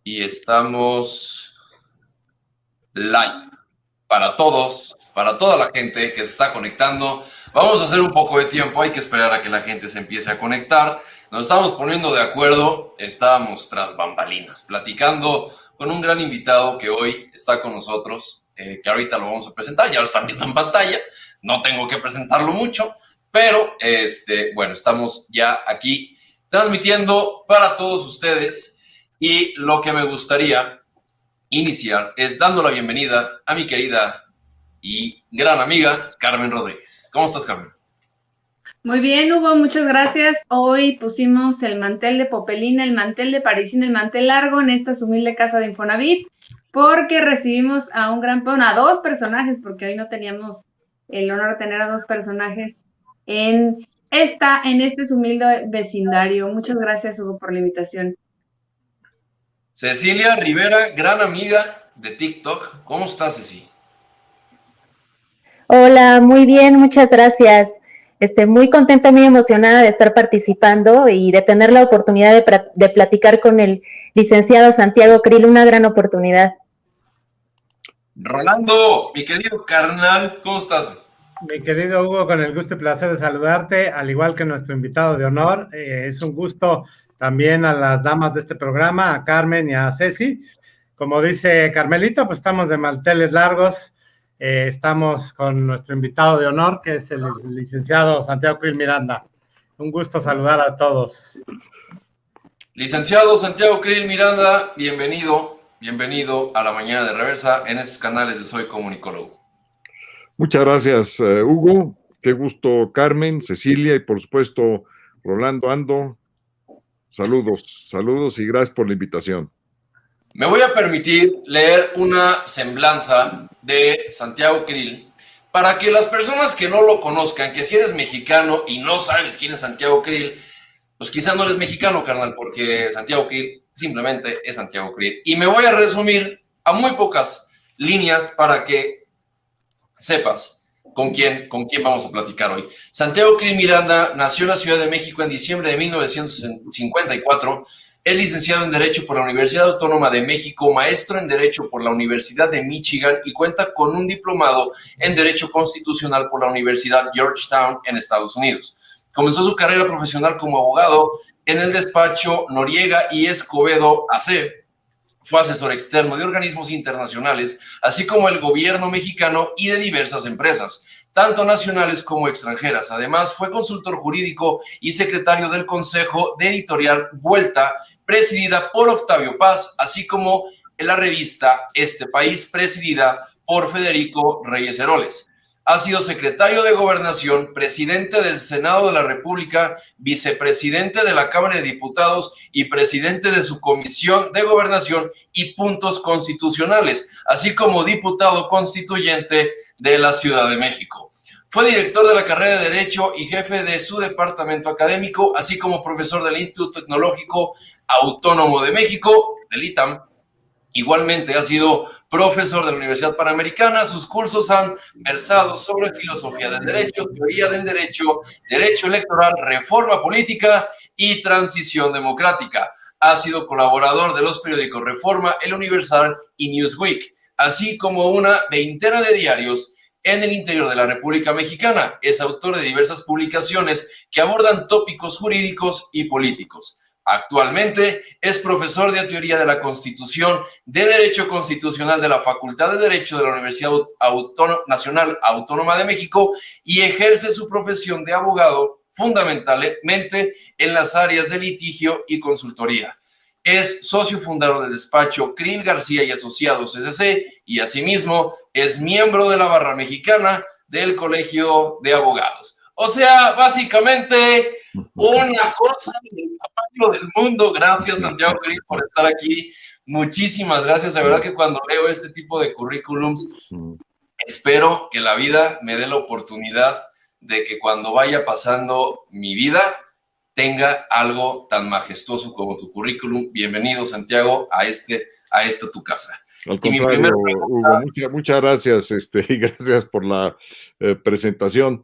Y estamos live para todos, para toda la gente que se está conectando. Vamos a hacer un poco de tiempo, hay que esperar a que la gente se empiece a conectar. Nos estamos poniendo de acuerdo, estábamos tras bambalinas, platicando con un gran invitado que hoy está con nosotros, que ahorita lo vamos a presentar, ya lo están viendo en pantalla, no tengo que presentarlo mucho, pero bueno, estamos ya aquí transmitiendo para todos ustedes y lo que me gustaría iniciar es dando la bienvenida a mi querida y gran amiga Carmen Rodríguez. ¿Cómo estás, Carmen? Muy bien, Hugo, muchas gracias. Hoy pusimos el mantel de Popelina, el mantel de Parisina, el mantel largo en esta humilde casa de Infonavit, porque recibimos a a dos personajes, porque hoy no teníamos el honor de tener a dos personajes en este humilde vecindario. Muchas gracias, Hugo, por la invitación. Cecilia Rivera, gran amiga de TikTok. ¿Cómo estás, Ceci? Hola, muy bien, muchas gracias. Muy contenta, muy emocionada de estar participando y de tener la oportunidad de platicar con el licenciado Santiago Krill, una gran oportunidad. Rolando, mi querido carnal, ¿cómo estás? Mi querido Hugo, con el gusto y placer de saludarte, al igual que nuestro invitado de honor. Es un gusto también a las damas de este programa, a Carmen y a Ceci. Como dice Carmelita, pues estamos de manteles largos. Estamos con nuestro invitado de honor, que es el licenciado Santiago Krill Miranda. Un gusto saludar a todos. Licenciado Santiago Krill Miranda, bienvenido a la Mañana de Reversa en estos canales de Soy Comunicólogo. Muchas gracias, Hugo. Qué gusto, Carmen, Cecilia y por supuesto, Rolando Ando. Saludos y gracias por la invitación. Me voy a permitir leer una semblanza de Santiago Krill para que las personas que no lo conozcan, que si eres mexicano y no sabes quién es Santiago Krill, pues quizás no eres mexicano, carnal, porque Santiago Krill simplemente es Santiago Krill. Y me voy a resumir a muy pocas líneas para que sepas con quién vamos a platicar hoy. Santiago Krill Miranda nació en la Ciudad de México en diciembre de 1954. Es licenciado en Derecho por la Universidad Autónoma de México, maestro en Derecho por la Universidad de Michigan y cuenta con un diplomado en Derecho Constitucional por la Universidad Georgetown en Estados Unidos. Comenzó su carrera profesional como abogado en el despacho Noriega y Escobedo AC. Fue asesor externo de organismos internacionales, así como el gobierno mexicano y de diversas empresas, tanto nacionales como extranjeras. Además, fue consultor jurídico y secretario del Consejo de Editorial Vuelta, presidida por Octavio Paz, así como en la revista Este País, presidida por Federico Reyes Heroles. Ha sido secretario de Gobernación, presidente del Senado de la República, vicepresidente de la Cámara de Diputados y presidente de su Comisión de Gobernación y Puntos Constitucionales, así como diputado constituyente de la Ciudad de México. Fue director de la carrera de Derecho y jefe de su departamento académico, así como profesor del Instituto Tecnológico Autónomo de México, del ITAM. Igualmente ha sido profesor de la Universidad Panamericana. Sus cursos han versado sobre filosofía del derecho, teoría del derecho, derecho electoral, reforma política y transición democrática. Ha sido colaborador de los periódicos Reforma, El Universal y Newsweek, así como una veintena de diarios en el interior de la República Mexicana. Es autor de diversas publicaciones que abordan tópicos jurídicos y políticos. Actualmente es profesor de Teoría de la Constitución, de Derecho Constitucional de la Facultad de Derecho de la Universidad Nacional Autónoma de México y ejerce su profesión de abogado fundamentalmente en las áreas de litigio y consultoría. Es socio fundador del despacho Krill García y Asociados SC y asimismo es miembro de la Barra Mexicana del Colegio de Abogados. O sea, básicamente una cosa del tamaño del mundo. Gracias, Santiago Krill, por estar aquí. Muchísimas gracias. De verdad que cuando leo este tipo de currículums, espero que la vida me dé la oportunidad de que cuando vaya pasando mi vida tenga algo tan majestuoso como tu currículum. Bienvenido, Santiago, a esta tu casa. Al contrario, Hugo, muchas gracias, y gracias por la presentación.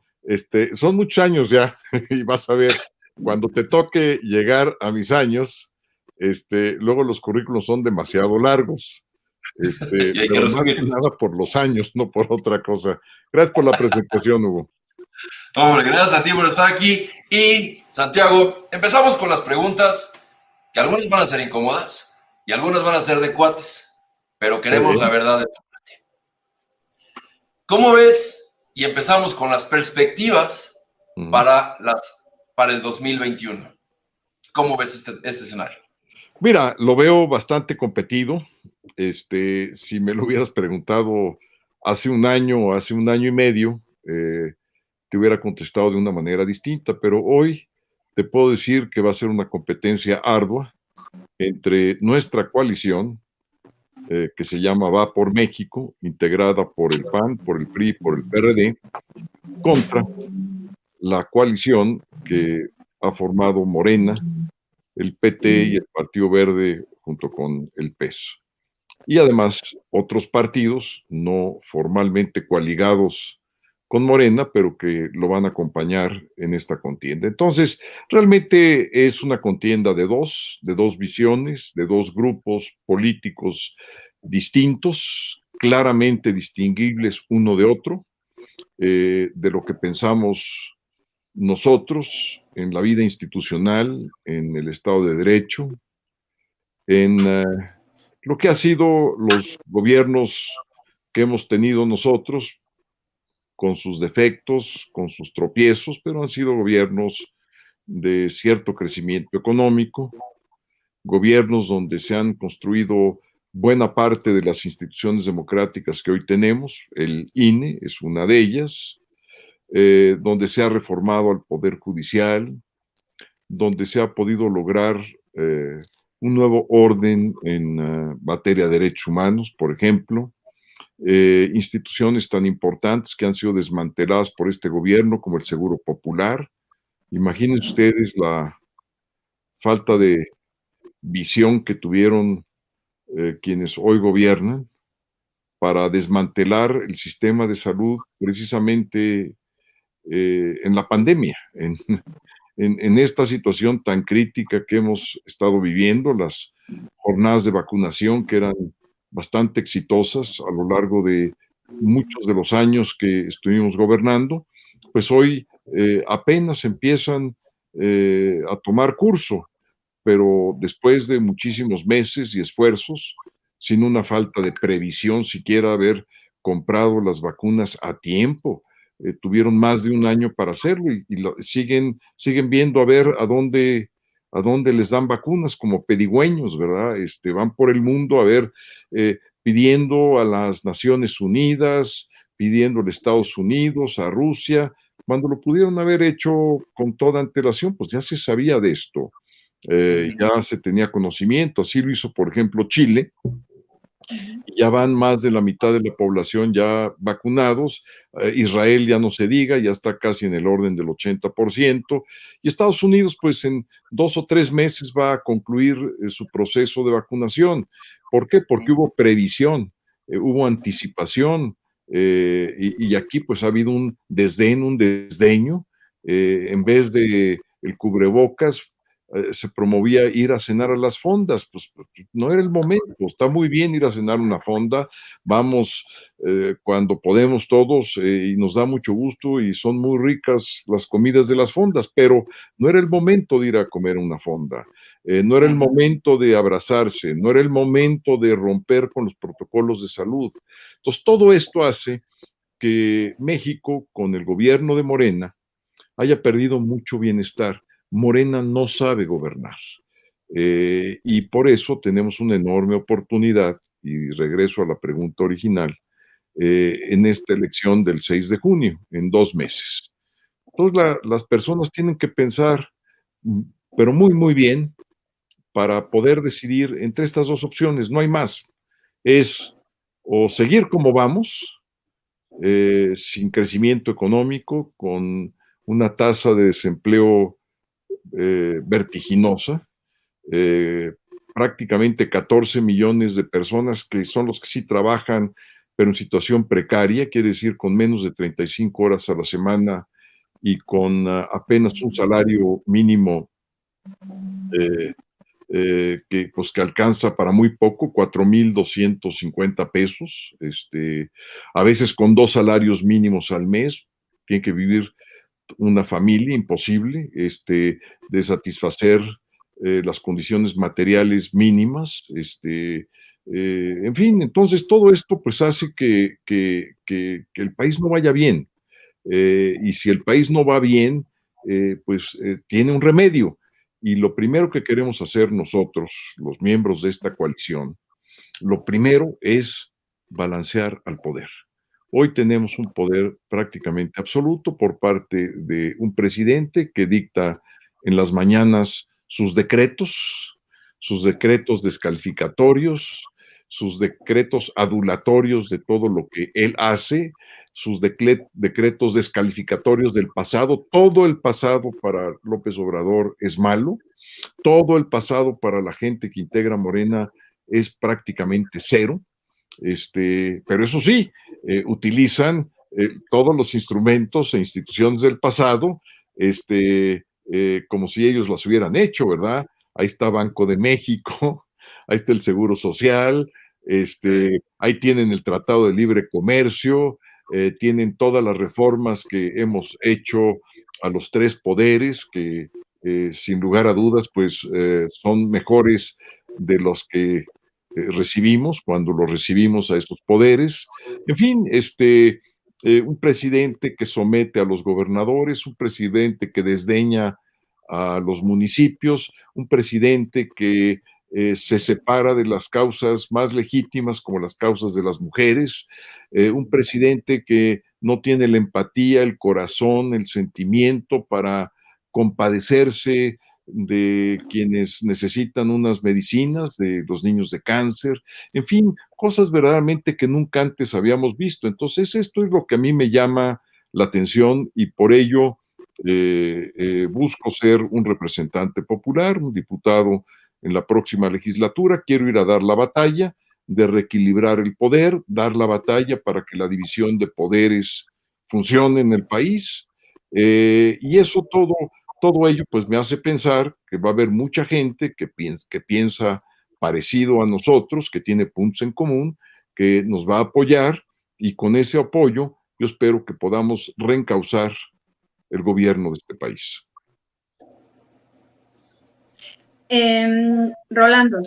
Son muchos años ya, y vas a ver, cuando te toque llegar a mis años, Luego los currículos son demasiado largos. Y hay que Pero más que resumirlos. nada por los años, no por otra cosa. Gracias por la presentación, Hugo. Hombre, gracias a ti por estar aquí. Y, Santiago, empezamos con las preguntas, que algunas van a ser incómodas y algunas van a ser de cuates, pero queremos la verdad de tu parte. ¿Cómo ves? Y empezamos con las perspectivas para el 2021. ¿Cómo ves este escenario? Mira, lo veo bastante competido. Si me lo hubieras preguntado hace un año o hace un año y medio, te hubiera contestado de una manera distinta, pero hoy te puedo decir que va a ser una competencia ardua entre nuestra coalición, que se llama Va por México, integrada por el PAN, por el PRI, por el PRD, contra la coalición que ha formado Morena, el PT y el Partido Verde junto con el PES. Y además otros partidos no formalmente coaligados con Morena, pero que lo van a acompañar en esta contienda. Entonces, realmente es una contienda de dos visiones, de dos grupos políticos distintos, claramente distinguibles uno de otro, de lo que pensamos nosotros en la vida institucional, en el Estado de Derecho, en lo que ha sido los gobiernos que hemos tenido nosotros, con sus defectos, con sus tropiezos, pero han sido gobiernos de cierto crecimiento económico, gobiernos donde se han construido buena parte de las instituciones democráticas que hoy tenemos, el INE es una de ellas, donde se ha reformado al Poder Judicial, donde se ha podido lograr un nuevo orden en materia de derechos humanos, por ejemplo, instituciones tan importantes que han sido desmanteladas por este gobierno como el Seguro Popular. Imaginen ustedes la falta de visión que tuvieron quienes hoy gobiernan para desmantelar el sistema de salud precisamente en la pandemia, en esta situación tan crítica que hemos estado viviendo, las jornadas de vacunación que eran bastante exitosas a lo largo de muchos de los años que estuvimos gobernando, pues hoy apenas empiezan a tomar curso, pero después de muchísimos meses y esfuerzos, sin una falta de previsión, siquiera haber comprado las vacunas a tiempo, tuvieron más de un año para hacerlo y siguen viendo a ver a dónde les dan vacunas como pedigüeños, ¿verdad? Van por el mundo a ver, pidiendo a las Naciones Unidas, pidiendo a Estados Unidos, a Rusia, cuando lo pudieron haber hecho con toda antelación, pues ya se sabía de esto, ya se tenía conocimiento, así lo hizo, por ejemplo, Chile, y ya van más de la mitad de la población ya vacunados. Israel ya no se diga, ya está casi en el orden del 80%, y Estados Unidos pues en 2 o 3 meses va a concluir su proceso de vacunación. ¿Por qué? Porque hubo previsión, hubo anticipación, y aquí pues ha habido un desdeño, en vez de el cubrebocas, se promovía ir a cenar a las fondas, pues no era el momento. Está muy bien ir a cenar a una fonda, vamos cuando podemos todos, y nos da mucho gusto y son muy ricas las comidas de las fondas, pero no era el momento de ir a comer a una fonda, no era el momento de abrazarse, no era el momento de romper con los protocolos de salud. Entonces todo esto hace que México, con el gobierno de Morena, haya perdido mucho bienestar. Morena no sabe gobernar. Y por eso tenemos una enorme oportunidad, y regreso a la pregunta original, en esta elección del 6 de junio, en 2 meses. Entonces las personas tienen que pensar, pero muy, muy bien, para poder decidir entre estas dos opciones. No hay más. Es o seguir como vamos, sin crecimiento económico, con una tasa de desempleo vertiginosa, prácticamente 14 millones de personas que son los que sí trabajan, pero en situación precaria, quiere decir con menos de 35 horas a la semana y con apenas un salario mínimo que alcanza para muy poco, 4,250 pesos, a veces con 2 salarios mínimos al mes, tiene que vivir una familia, imposible, de satisfacer las condiciones materiales mínimas, en fin, entonces todo esto pues hace que el país no vaya bien, y si el país no va bien, tiene un remedio, y lo primero que queremos hacer nosotros, los miembros de esta coalición, lo primero es balancear al poder. Hoy tenemos un poder prácticamente absoluto por parte de un presidente que dicta en las mañanas sus decretos descalificatorios, sus decretos adulatorios de todo lo que él hace, sus decretos descalificatorios del pasado. Todo el pasado para López Obrador es malo, todo el pasado para la gente que integra Morena es prácticamente cero, pero eso sí, utilizan todos los instrumentos e instituciones del pasado, como si ellos las hubieran hecho, ¿verdad? Ahí está Banco de México, ahí está el Seguro Social, ahí tienen el Tratado de Libre Comercio, tienen todas las reformas que hemos hecho a los 3 poderes, que sin lugar a dudas, pues son mejores de los que recibimos cuando los recibimos a estos poderes. En fin, un presidente que somete a los gobernadores, un presidente que desdeña a los municipios, un presidente que se separa de las causas más legítimas como las causas de las mujeres, un presidente que no tiene la empatía, el corazón, el sentimiento para compadecerse de quienes necesitan unas medicinas, de los niños de cáncer, en fin, cosas verdaderamente que nunca antes habíamos visto. Entonces, esto es lo que a mí me llama la atención y por ello busco ser un representante popular, un diputado en la próxima legislatura. Quiero ir a dar la batalla de reequilibrar el poder, dar la batalla para que la división de poderes funcione en el país. Y eso todo ello pues me hace pensar que va a haber mucha gente que piensa parecido a nosotros, que tiene puntos en común, que nos va a apoyar y con ese apoyo yo espero que podamos reencauzar el gobierno de este país. Rolando.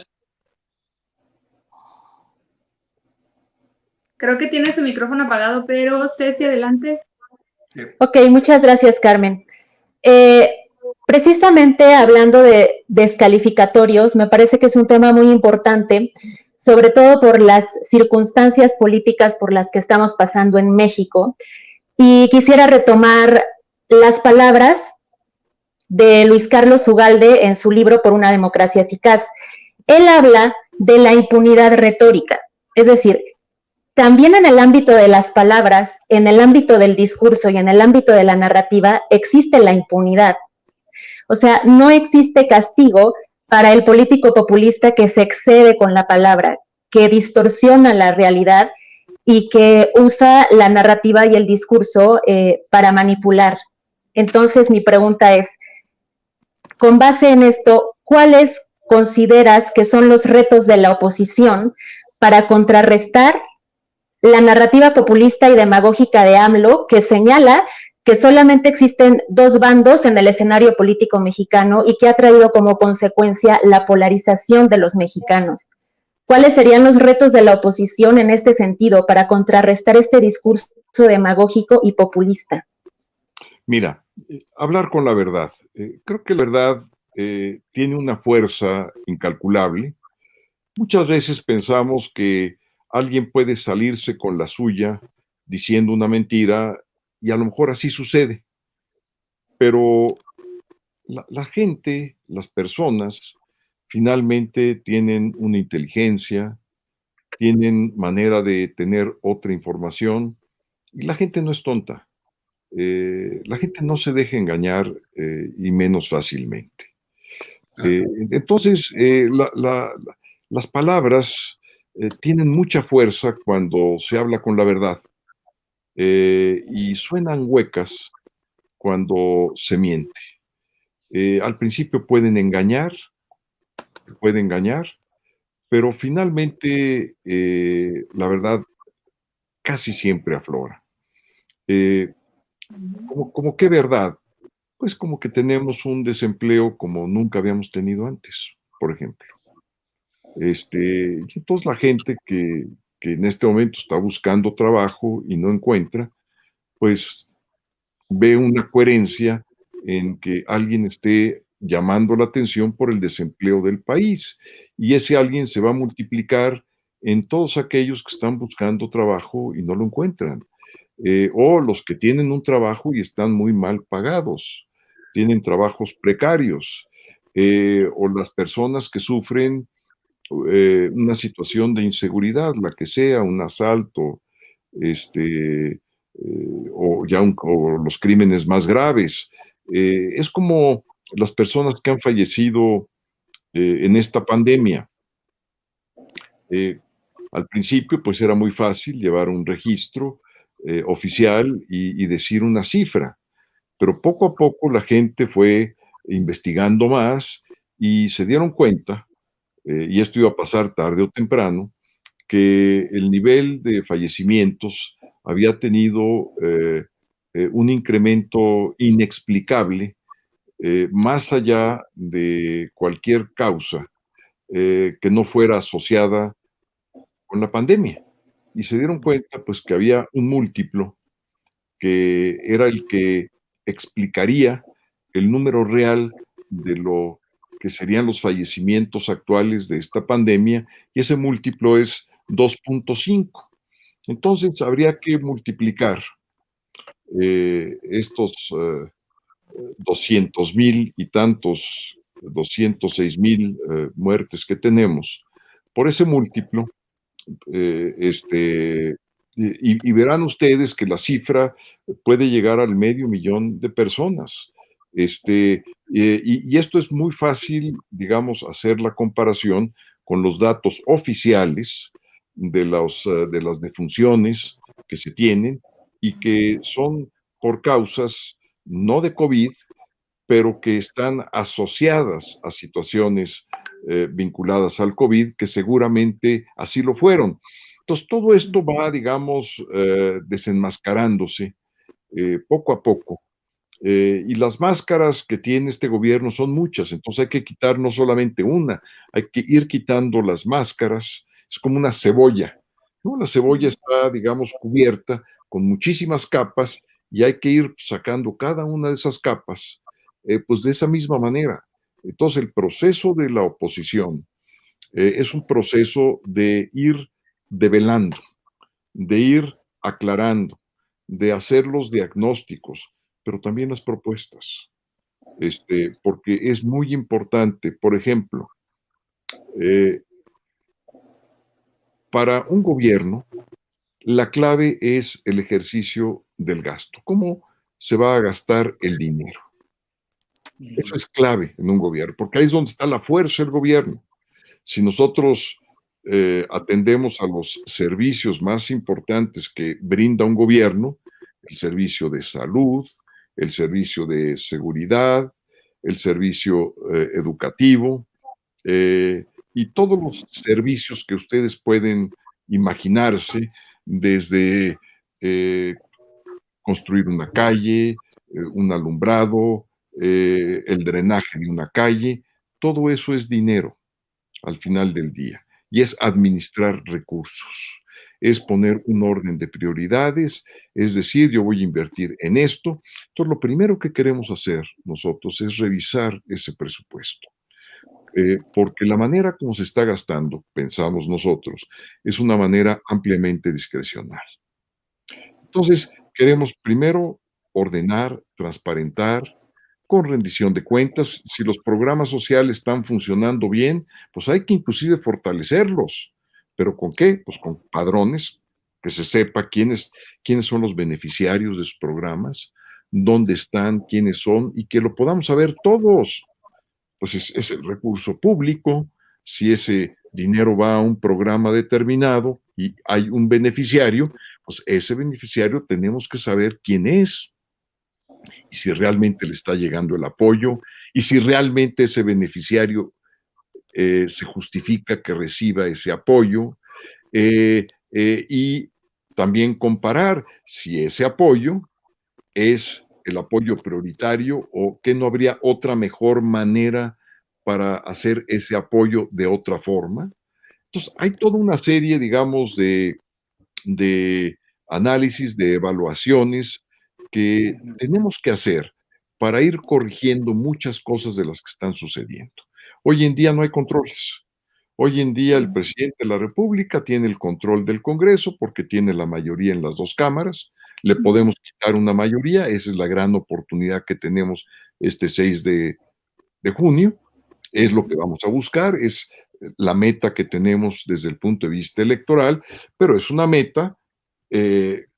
Creo que tiene su micrófono apagado, pero Ceci, adelante. Ok, muchas gracias, Carmen. Precisamente hablando de descalificatorios, me parece que es un tema muy importante, sobre todo por las circunstancias políticas por las que estamos pasando en México. Y quisiera retomar las palabras de Luis Carlos Ugalde en su libro Por una democracia eficaz. Él habla de la impunidad retórica, es decir, también en el ámbito de las palabras, en el ámbito del discurso y en el ámbito de la narrativa existe la impunidad. O sea, no existe castigo para el político populista que se excede con la palabra, que distorsiona la realidad y que usa la narrativa y el discurso para manipular. Entonces, mi pregunta es, con base en esto, ¿cuáles consideras que son los retos de la oposición para contrarrestar la narrativa populista y demagógica de AMLO, que señala que solamente existen 2 bandos en el escenario político mexicano y que ha traído como consecuencia la polarización de los mexicanos? ¿Cuáles serían los retos de la oposición en este sentido para contrarrestar este discurso demagógico y populista? Mira, hablar con la verdad. Creo que la verdad tiene una fuerza incalculable. Muchas veces pensamos que alguien puede salirse con la suya diciendo una mentira y a lo mejor así sucede. Pero la gente, las personas, finalmente tienen una inteligencia, tienen manera de tener otra información y la gente no es tonta. La gente no se deja engañar y menos fácilmente. Entonces, las palabras tienen mucha fuerza cuando se habla con la verdad y suenan huecas cuando se miente. Al principio pueden engañar, te puede engañar, pero finalmente la verdad casi siempre aflora. Eh, ¿Cómo qué verdad? Pues como que tenemos un desempleo como nunca habíamos tenido antes, por ejemplo. Y entonces la gente que en este momento está buscando trabajo y no encuentra, pues ve una coherencia en que alguien esté llamando la atención por el desempleo del país y ese alguien se va a multiplicar en todos aquellos que están buscando trabajo y no lo encuentran, o los que tienen un trabajo y están muy mal pagados, tienen trabajos precarios, o las personas que sufren una situación de inseguridad, la que sea, un asalto, o los crímenes más graves. Es como las personas que han fallecido en esta pandemia. Eh, Al principio, pues era muy fácil llevar un registro oficial y decir una cifra, pero poco a poco la gente fue investigando más y se dieron cuenta, y esto iba a pasar tarde o temprano, que el nivel de fallecimientos había tenido un incremento inexplicable, más allá de cualquier causa que no fuera asociada con la pandemia. Y se dieron cuenta pues que había un múltiplo que era el que explicaría el número real de lo que serían los fallecimientos actuales de esta pandemia, y ese múltiplo es 2.5. Entonces habría que multiplicar estos 200,000 y tantos, 206,000 muertes que tenemos por ese múltiplo, eh, este, y verán ustedes que la cifra puede llegar al 500,000 de personas. Y esto es muy fácil, digamos, hacer la comparación con los datos oficiales de las defunciones que se tienen y que son por causas no de COVID, pero que están asociadas a situaciones vinculadas al COVID, que seguramente así lo fueron. Entonces, todo esto va, digamos, desenmascarándose poco a poco. Y las máscaras que tiene este gobierno son muchas, entonces hay que quitar no solamente una, hay que ir quitando las máscaras, es como una cebolla, ¿no? La cebolla está, digamos, cubierta con muchísimas capas y hay que ir sacando cada una de esas capas, pues de esa misma manera. Entonces, el proceso de la oposición es un proceso de ir develando, de ir aclarando, de hacer los diagnósticos, pero también las propuestas, porque es muy importante. Por ejemplo, eh, para un gobierno, la clave es el ejercicio del gasto. ¿Cómo se va a gastar el dinero? Eso es clave en un gobierno, porque ahí es donde está la fuerza del gobierno. Si nosotros atendemos a los servicios más importantes que brinda un gobierno, el servicio de salud, el servicio de seguridad, el servicio educativo, y todos los servicios que ustedes pueden imaginarse, desde construir una calle, un alumbrado, el drenaje de una calle, todo eso es dinero al final del día, y es administrar recursos, es poner un orden de prioridades, es decir, yo voy a invertir en esto. Entonces, lo primero que queremos hacer nosotros es revisar ese presupuesto, porque la manera como se está gastando, pensamos nosotros, es una manera ampliamente discrecional. Entonces, queremos primero ordenar, transparentar, con rendición de cuentas. Si los programas sociales están funcionando bien, pues hay que inclusive fortalecerlos. ¿Pero con qué? Pues con padrones, que se sepa quiénes son los beneficiarios de sus programas, dónde están, quiénes son, y que lo podamos saber todos. Pues es el recurso público. Si ese dinero va a un programa determinado y hay un beneficiario, pues ese beneficiario tenemos que saber quién es, y si realmente le está llegando el apoyo, y si realmente ese beneficiario se justifica que reciba ese apoyo, y también comparar si ese apoyo es el apoyo prioritario o que no habría otra mejor manera para hacer ese apoyo de otra forma. Entonces, hay toda una serie, digamos, de análisis, de evaluaciones que tenemos que hacer para ir corrigiendo muchas cosas de las que están sucediendo. Hoy en día no hay controles. Hoy en día el presidente de la República tiene el control del Congreso porque tiene la mayoría en las dos cámaras. Le podemos quitar una mayoría, esa es la gran oportunidad que tenemos este 6 de junio. Es lo que vamos a buscar, es la meta que tenemos desde el punto de vista electoral, pero es una meta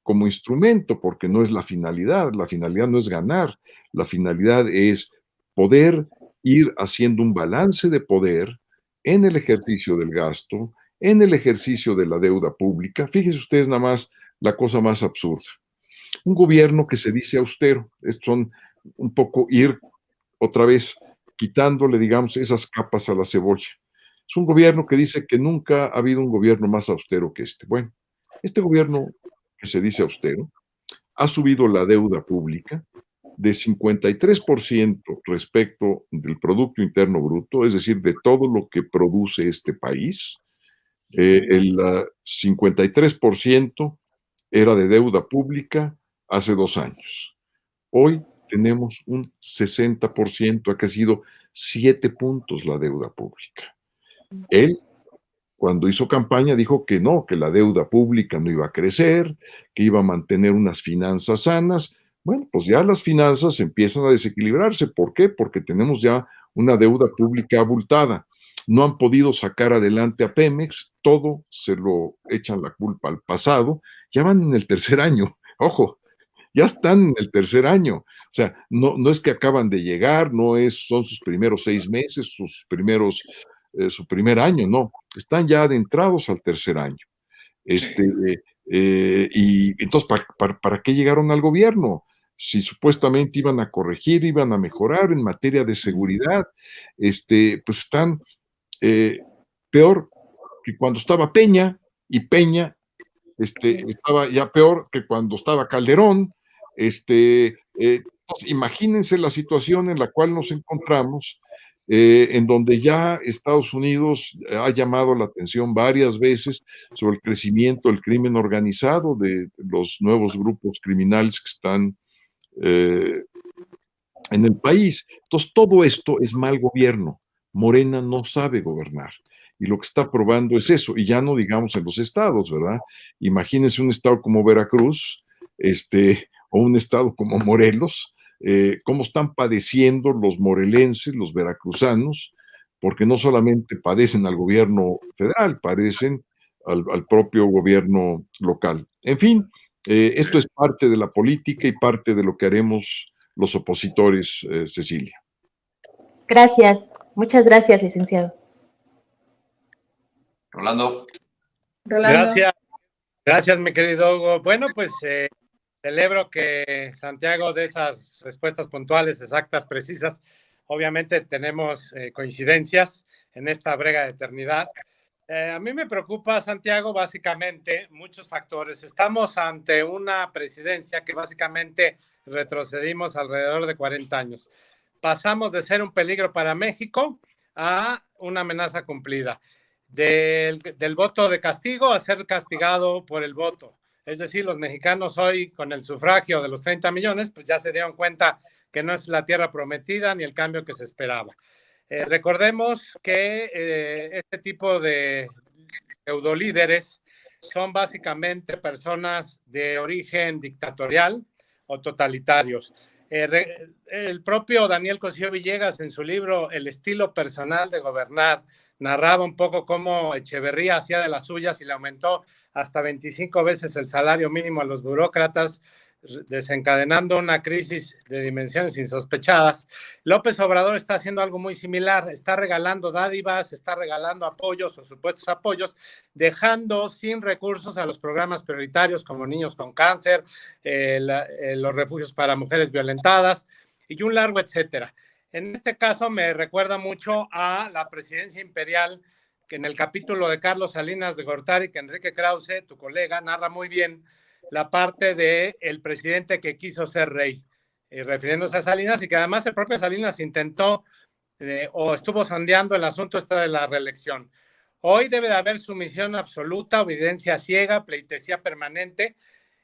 como instrumento, porque no es la finalidad no es ganar, la finalidad es poder ir haciendo un balance de poder en el ejercicio del gasto, en el ejercicio de la deuda pública. Fíjense ustedes nada más la cosa más absurda. Un gobierno que se dice austero, estos son un poco ir otra vez quitándole, digamos, esas capas a la cebolla. Es un gobierno que dice que nunca ha habido un gobierno más austero que este. Bueno, este gobierno que se dice austero ha subido la deuda pública de 53% respecto del Producto Interno Bruto, es decir, de todo lo que produce este país. El 53% era de deuda pública hace 2 años. Hoy tenemos un 60%, ha crecido 7 puntos la deuda pública. Él, cuando hizo campaña, dijo que no, que la deuda pública no iba a crecer, que iba a mantener unas finanzas sanas. Bueno, pues ya las finanzas empiezan a desequilibrarse. ¿Por qué? Porque tenemos ya una deuda pública abultada. No han podido sacar adelante a Pemex, todo se lo echan la culpa al pasado. Ya van en el 3er año, ojo, ya están en el 3er año. O sea, no es que acaban de llegar, son sus primeros 6 meses, su primer año, no. Están ya adentrados al 3er año. Y entonces, ¿para qué llegaron al gobierno? Si supuestamente iban a corregir, iban a mejorar en materia de seguridad, pues están peor que cuando estaba Peña, y Peña estaba ya peor que cuando estaba Calderón. Pues, imagínense la situación en la cual nos encontramos, en donde ya Estados Unidos ha llamado la atención varias veces sobre el crecimiento del crimen organizado, de los nuevos grupos criminales que están en el país. Entonces, todo esto es mal gobierno. Morena no sabe gobernar. Y lo que está probando es eso, y ya no digamos en los estados, ¿verdad? Imagínense un estado como Veracruz, o un estado como Morelos, cómo están padeciendo los morelenses, los veracruzanos, porque no solamente padecen al gobierno federal, padecen al propio gobierno local. En fin, esto es parte de la política y parte de lo que haremos los opositores, Cecilia. Gracias, muchas gracias, licenciado. Rolando. Gracias, mi querido Hugo. Bueno, pues celebro que Santiago dé esas respuestas puntuales, exactas, precisas. Obviamente tenemos coincidencias en esta brega de eternidad. A mí me preocupa, Santiago, básicamente muchos factores. Estamos ante una presidencia que básicamente retrocedimos alrededor de 40 años. Pasamos de ser un peligro para México a una amenaza cumplida. Del voto de castigo a ser castigado por el voto. Es decir, los mexicanos hoy, con el sufragio de los 30 millones, pues ya se dieron cuenta que no es la tierra prometida ni el cambio que se esperaba. Recordemos que este tipo de pseudolíderes son básicamente personas de origen dictatorial o totalitarios. El propio Daniel Cosío Villegas, en su libro El estilo personal de gobernar, narraba un poco cómo Echeverría hacía de las suyas y le aumentó hasta 25 veces el salario mínimo a los burócratas, desencadenando una crisis de dimensiones insospechadas. López Obrador está haciendo algo muy similar, está regalando dádivas, está regalando apoyos o supuestos apoyos, dejando sin recursos a los programas prioritarios como niños con cáncer, los refugios para mujeres violentadas y un largo etcétera. En este caso me recuerda mucho a la presidencia imperial, que en el capítulo de Carlos Salinas de Gortari, que Enrique Krause, tu colega, narra muy bien la parte de el presidente que quiso ser rey, refiriéndose a Salinas, y que además el propio Salinas intentó o estuvo sondeando el asunto de la reelección. Hoy debe de haber sumisión absoluta, obediencia ciega, pleitesía permanente,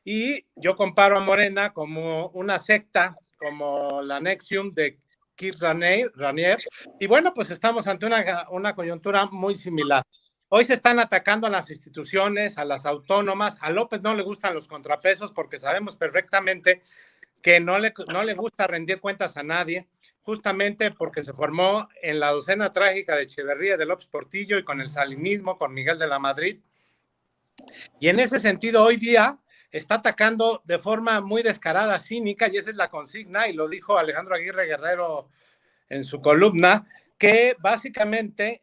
y yo comparo a Morena como una secta, como la Nexium de Keith Raniere, y bueno, pues estamos ante una coyuntura muy similar. Hoy se están atacando a las instituciones, a las autónomas. A López no le gustan los contrapesos porque sabemos perfectamente que no le gusta rendir cuentas a nadie, justamente porque se formó en la docena trágica de Echeverría, de López Portillo, y con el salinismo, con Miguel de la Madrid. Y en ese sentido, hoy día está atacando de forma muy descarada, cínica, y esa es la consigna, y lo dijo Alejandro Aguirre Guerrero en su columna, que básicamente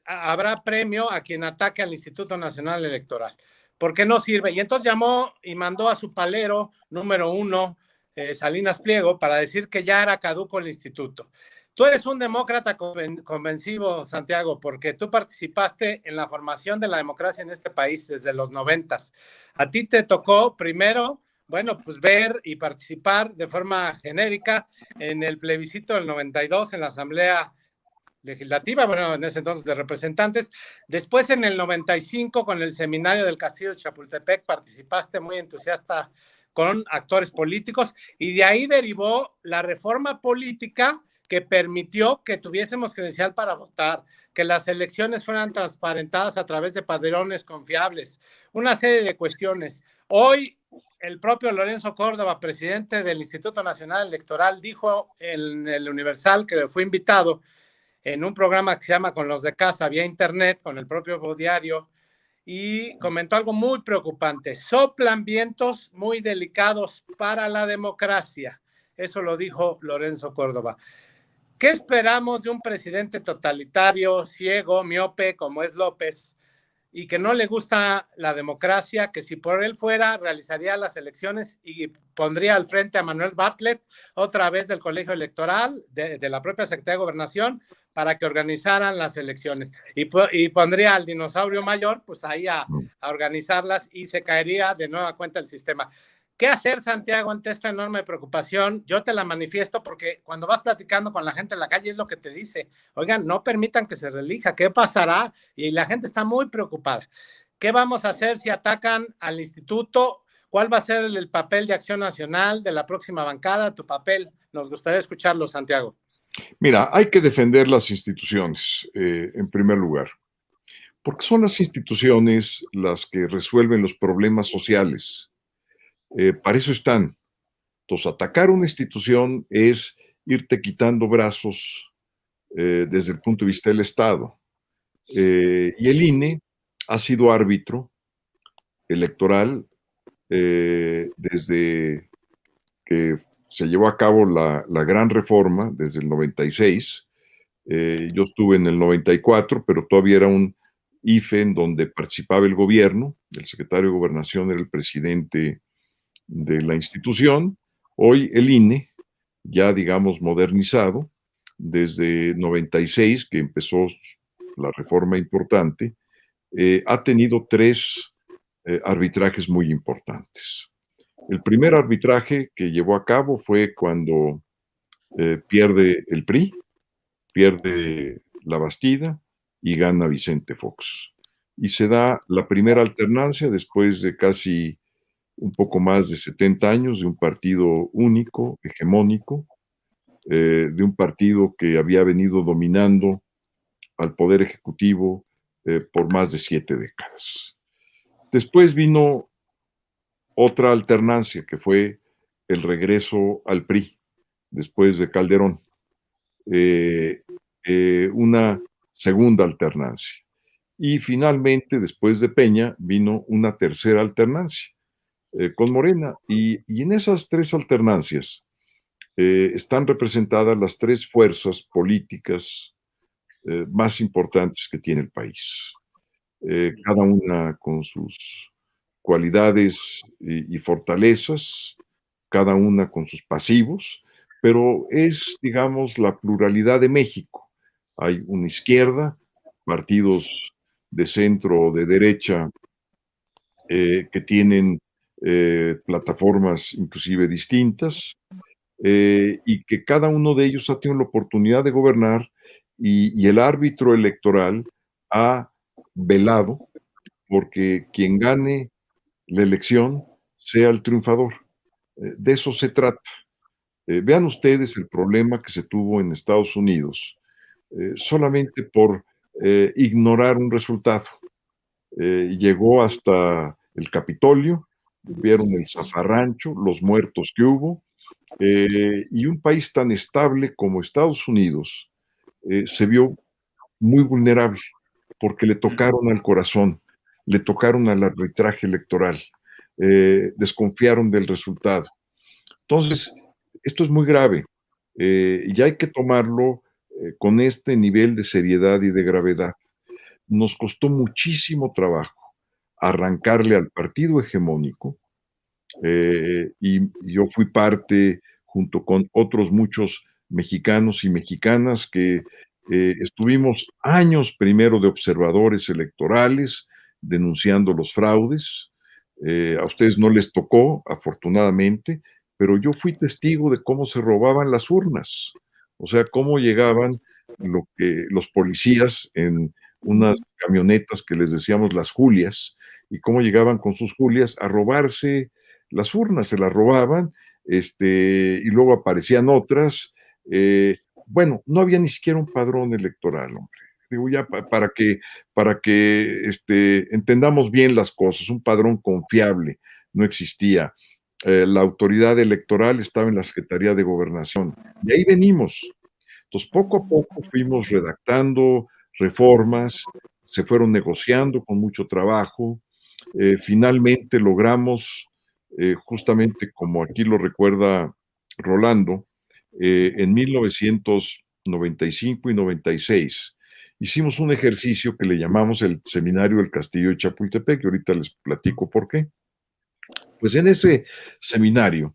habrá premio a quien ataque al Instituto Nacional Electoral, porque no sirve. Y entonces llamó y mandó a su palero número 1, Salinas Pliego, para decir que ya era caduco el instituto. Tú eres un demócrata convencido, Santiago, porque tú participaste en la formación de la democracia en este país desde los 90. A ti te tocó primero, bueno, pues ver y participar de forma genérica en el plebiscito del 92 en la Asamblea Legislativa, bueno, en ese entonces de representantes. Después en el 95 con el seminario del Castillo de Chapultepec participaste muy entusiasta con actores políticos, y de ahí derivó la reforma política que permitió que tuviésemos credencial para votar, que las elecciones fueran transparentadas a través de padrones confiables, una serie de cuestiones. Hoy el propio Lorenzo Córdoba, presidente del Instituto Nacional Electoral, dijo en el Universal, que fue invitado en un programa que se llama Con los de Casa, vía internet, con el propio diario, y comentó algo muy preocupante: soplan vientos muy delicados para la democracia. Eso lo dijo Lorenzo Córdoba. ¿Qué esperamos de un presidente totalitario, ciego, miope, como es López, y que no le gusta la democracia, que si por él fuera realizaría las elecciones y pondría al frente a Manuel Bartlett, otra vez del colegio electoral, de la propia Secretaría de Gobernación, para que organizaran las elecciones? Y pondría al dinosaurio mayor, pues ahí a organizarlas, y se caería de nueva cuenta el sistema. ¿Qué hacer, Santiago, ante esta enorme preocupación? Yo te la manifiesto porque cuando vas platicando con la gente en la calle es lo que te dice: oigan, no permitan que se reelija, ¿qué pasará? Y la gente está muy preocupada. ¿Qué vamos a hacer si atacan al instituto? ¿Cuál va a ser el papel de Acción Nacional, de la próxima bancada? Tu papel, nos gustaría escucharlo, Santiago. Mira, hay que defender las instituciones, en primer lugar, porque son las instituciones las que resuelven los problemas sociales. Para eso están. Entonces, atacar una institución es irte quitando brazos desde el punto de vista del Estado. Y el INE ha sido árbitro electoral desde que se llevó a cabo la gran reforma, desde el 96. Yo estuve en el 94, pero todavía era un IFE en donde participaba el gobierno, el secretario de Gobernación era el presidente de la institución. Hoy el INE, ya digamos modernizado, desde 96, que empezó la reforma importante, ha tenido 3 arbitrajes muy importantes. El primer arbitraje que llevó a cabo fue cuando pierde el PRI, pierde la Bastida y gana Vicente Fox. Y se da la primera alternancia después de casi un poco más de 70 años de un partido único, hegemónico, de un partido que había venido dominando al Poder Ejecutivo por más de 7 décadas. Después vino otra alternancia, que fue el regreso al PRI, después de Calderón. Una segunda alternancia. Y finalmente, después de Peña, vino una tercera alternancia con Morena. Y en esas 3 alternancias están representadas las 3 fuerzas políticas más importantes que tiene el país. Cada una con sus cualidades y fortalezas, cada una con sus pasivos, pero es, digamos, la pluralidad de México. Hay una izquierda, partidos de centro o de derecha que tienen plataformas inclusive distintas, y que cada uno de ellos ha tenido la oportunidad de gobernar y el árbitro electoral ha velado porque quien gane la elección sea el triunfador. De eso se trata. Vean ustedes el problema que se tuvo en Estados Unidos solamente por ignorar un resultado. Llegó hasta el Capitolio, vieron el zafarrancho, los muertos que hubo, y un país tan estable como Estados Unidos se vio muy vulnerable porque le tocaron al corazón, le tocaron al arbitraje electoral, desconfiaron del resultado. Entonces, esto es muy grave y hay que tomarlo con este nivel de seriedad y de gravedad. Nos costó muchísimo trabajo arrancarle al partido hegemónico, y yo fui parte, junto con otros muchos mexicanos y mexicanas, que estuvimos años primero de observadores electorales, denunciando los fraudes. A ustedes no les tocó, afortunadamente, pero yo fui testigo de cómo se robaban las urnas, o sea, cómo llegaban los policías en unas camionetas que les decíamos las Julias, y cómo llegaban con sus Julias a robarse las urnas, se las robaban, y luego aparecían otras. Bueno, no había ni siquiera un padrón electoral, hombre. Digo, ya para que entendamos bien las cosas, un padrón confiable no existía. La autoridad electoral estaba en la Secretaría de Gobernación. De ahí venimos. Entonces, poco a poco fuimos redactando reformas, se fueron negociando con mucho trabajo. Finalmente logramos, justamente como aquí lo recuerda Rolando, en 1995 y 96 hicimos un ejercicio que le llamamos el Seminario del Castillo de Chapultepec, y ahorita les platico por qué. Pues en ese seminario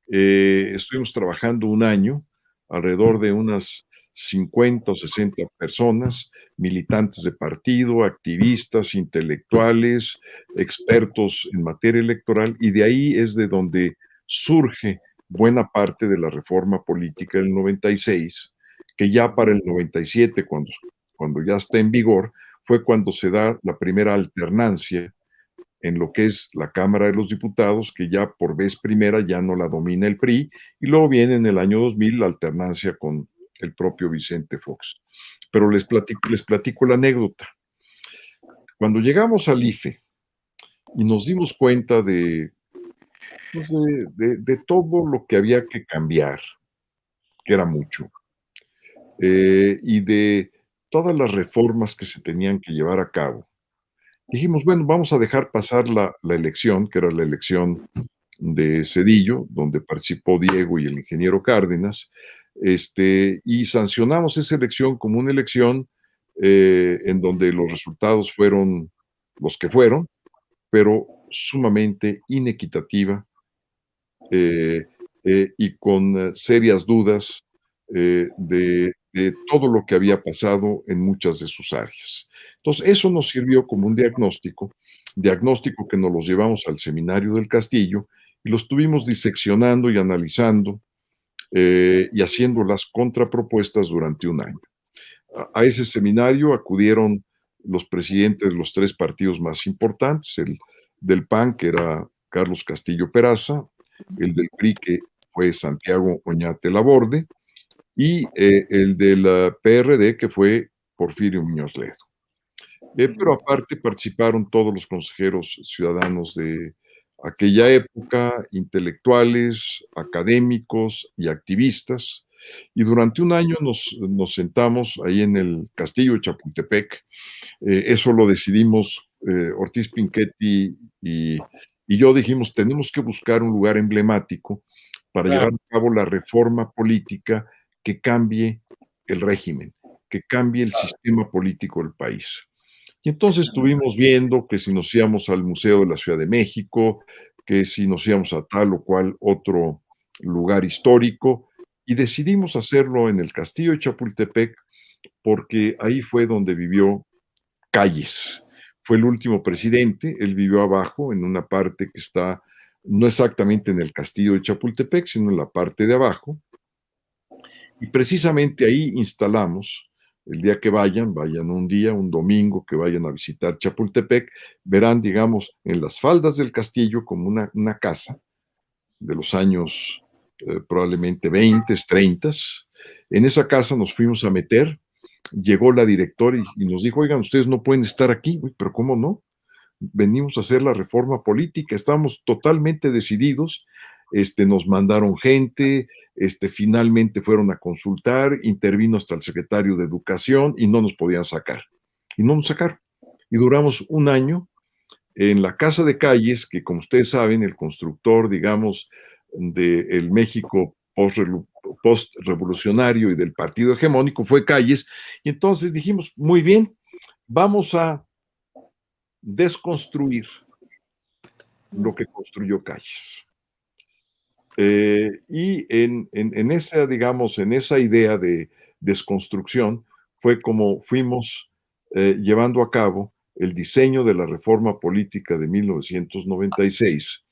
estuvimos trabajando un año, alrededor de unas 50 o 60 personas, militantes de partido, activistas, intelectuales, expertos en materia electoral, y de ahí es de donde surge buena parte de la reforma política del 96, que ya para el 97, cuando ya está en vigor, fue cuando se da la primera alternancia en lo que es la Cámara de los Diputados, que ya por vez primera ya no la domina el PRI, y luego viene en el año 2000 la alternancia con el propio Vicente Fox. Pero les platico la anécdota. Cuando llegamos al IFE y nos dimos cuenta pues de todo lo que había que cambiar, que era mucho, y de todas las reformas que se tenían que llevar a cabo, dijimos, bueno, vamos a dejar pasar la elección, que era la elección de Zedillo, donde participó Diego y el ingeniero Cárdenas, y sancionamos esa elección como una elección en donde los resultados fueron los que fueron, pero sumamente inequitativa, y con serias dudas de todo lo que había pasado en muchas de sus áreas. Entonces, eso nos sirvió como un diagnóstico que nos los llevamos al Seminario del Castillo y lo estuvimos diseccionando y analizando y haciendo las contrapropuestas durante un año. A ese seminario acudieron los presidentes de los tres partidos más importantes, el del PAN, que era Carlos Castillo Peraza, el del PRI, que fue Santiago Oñate Laborde, y el del PRD, que fue Porfirio Muñoz Ledo. Pero aparte participaron todos los consejeros ciudadanos de aquella época, intelectuales, académicos y activistas, y durante un año nos sentamos ahí en el Castillo de Chapultepec. Eso lo decidimos Ortiz Pinchetti y yo, dijimos, tenemos que buscar un lugar emblemático para llevar a cabo la reforma política que cambie el régimen, que cambie el sistema político del país. Y entonces estuvimos viendo que si nos íbamos al Museo de la Ciudad de México, que si nos íbamos a tal o cual otro lugar histórico, y decidimos hacerlo en el Castillo de Chapultepec porque ahí fue donde vivió Calles. Fue el último presidente, él vivió abajo, en una parte que está no exactamente en el Castillo de Chapultepec, sino en la parte de abajo, y precisamente ahí instalamos, el día que vayan un día, un domingo que vayan a visitar Chapultepec, verán, digamos, en las faldas del castillo como una casa de los años probablemente 20, 30. En esa casa nos fuimos a meter, llegó la directora y nos dijo, oigan, ustedes no pueden estar aquí. Uy, pero ¿cómo no? Venimos a hacer la reforma política, estábamos totalmente decididos, nos mandaron gente, finalmente fueron a consultar, intervino hasta el secretario de Educación y no nos podían sacar. Y no nos sacaron. Y duramos un año en la Casa de Calles, que como ustedes saben, el constructor, digamos, del México post-revolucionario y del partido hegemónico fue Calles. Y entonces dijimos, muy bien, vamos a desconstruir lo que construyó Calles. Y en esa, digamos, en esa idea de desconstrucción fue como fuimos llevando a cabo el diseño de la reforma política de 1996,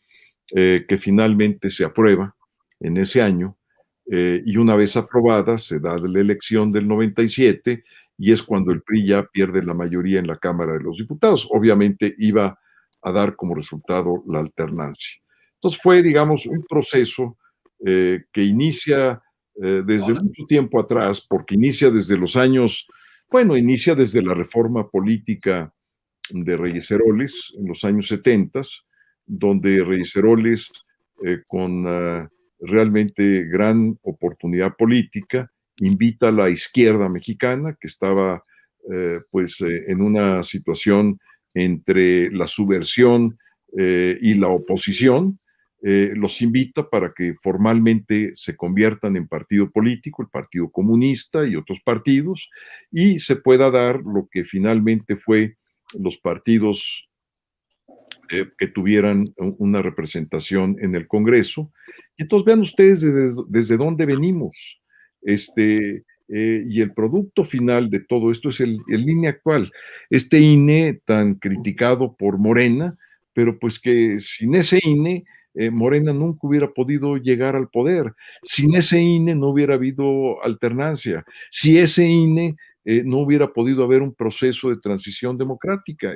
que finalmente se aprueba en ese año, y una vez aprobada se da la elección del 97 y es cuando el PRI ya pierde la mayoría en la Cámara de los Diputados. Obviamente iba a dar como resultado la alternancia. Entonces fue, digamos, un proceso que inicia desde mucho tiempo atrás, porque inicia desde los años, bueno, inicia desde la reforma política de Reyes Heroles en los años 70, donde Reyes Heroles, con realmente gran oportunidad política, invita a la izquierda mexicana, que estaba en una situación entre la subversión y la oposición, los invita para que formalmente se conviertan en partido político, el Partido Comunista y otros partidos, y se pueda dar lo que finalmente fue los partidos que tuvieran una representación en el Congreso. Y entonces vean ustedes desde dónde venimos. Y el producto final de todo esto es el INE actual. Este INE tan criticado por Morena, pero pues que sin ese INE, Morena nunca hubiera podido llegar al poder. Sin ese INE no hubiera habido alternancia. Si ese INE no hubiera podido haber un proceso de transición democrática.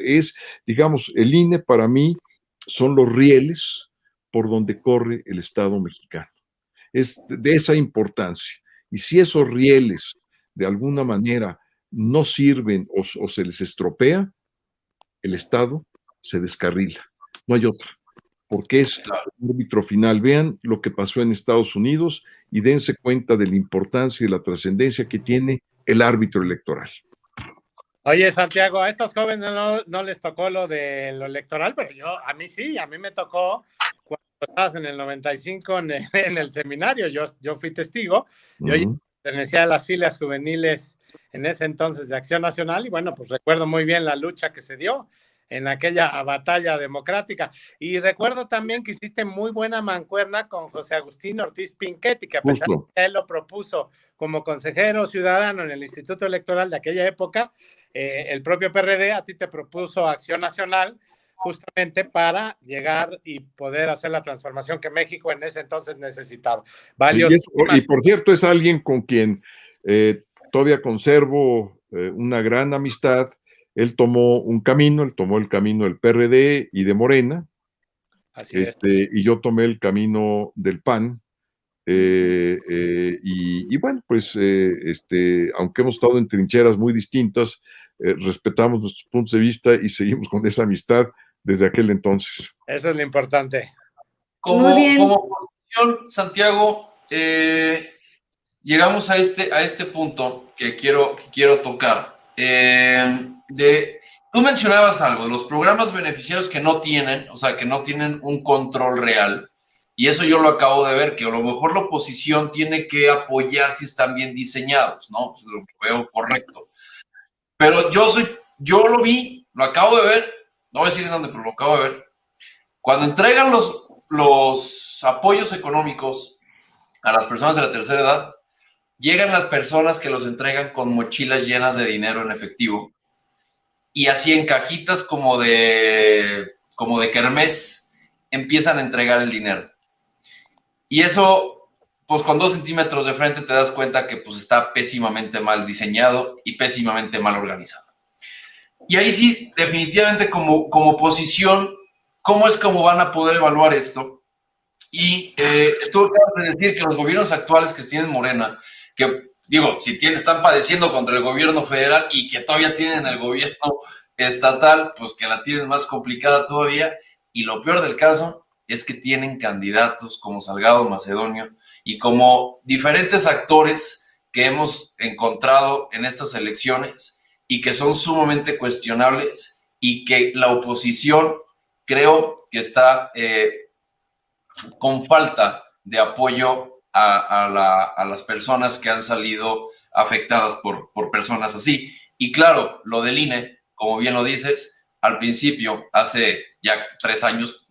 Digamos, el INE para mí son los rieles por donde corre el Estado mexicano. Es de esa importancia. Y si esos rieles de alguna manera no sirven o se les estropea, el Estado se descarrila. No hay otra. Porque es el árbitro final. Vean lo que pasó en Estados Unidos y dense cuenta de la importancia y la trascendencia que tiene el árbitro electoral. Oye, Santiago, a estos jóvenes no les tocó lo de lo electoral, pero a mí sí, a mí me tocó cuando estabas en el 95 en el seminario, yo fui testigo, yo pertenecía a las filas juveniles en ese entonces de Acción Nacional y bueno, pues recuerdo muy bien la lucha que se dio en aquella batalla democrática. Y recuerdo también que hiciste muy buena mancuerna con José Agustín Ortiz Pinchetti, que a pesar de que él lo propuso como consejero ciudadano en el Instituto Electoral de aquella época, el propio PRD a ti te propuso Acción Nacional justamente para llegar y poder hacer la transformación que México en ese entonces necesitaba. Y por cierto, es alguien con quien todavía conservo una gran amistad. Él tomó un camino, él tomó el camino del PRD y de Morena, así es. Y yo tomé el camino del PAN, y bueno, pues aunque hemos estado en trincheras muy distintas, respetamos nuestros puntos de vista y seguimos con esa amistad desde aquel entonces. Eso es lo importante. Como posición, Santiago, llegamos a este punto que quiero tocar. Tú mencionabas algo de los programas beneficiarios que no tienen, o sea, que no tienen un control real, y eso yo lo acabo de ver, que a lo mejor la oposición tiene que apoyar si están bien diseñados, ¿no? Lo veo correcto. Pero yo lo vi, lo acabo de ver, no voy a decir en dónde, pero lo acabo de ver. Cuando entregan los apoyos económicos a las personas de la tercera edad, llegan las personas que los entregan con mochilas llenas de dinero en efectivo y así en cajitas como de kermés empiezan a entregar el dinero. Y eso, pues con 2 centímetros de frente te das cuenta que pues está pésimamente mal diseñado y pésimamente mal organizado. Y ahí sí, definitivamente como oposición, ¿cómo es como van a poder evaluar esto? Y tú acabas de decir que los gobiernos actuales que tienen Morena, que digo, si están padeciendo contra el gobierno federal y que todavía tienen el gobierno estatal, pues que la tienen más complicada todavía. Y lo peor del caso es que tienen candidatos como Salgado Macedonio y como diferentes actores que hemos encontrado en estas elecciones y que son sumamente cuestionables y que la oposición creo que está con falta de apoyo a las personas que han salido afectadas por personas así. Y claro, lo del INE, como bien lo dices, al principio, hace ya 3 años,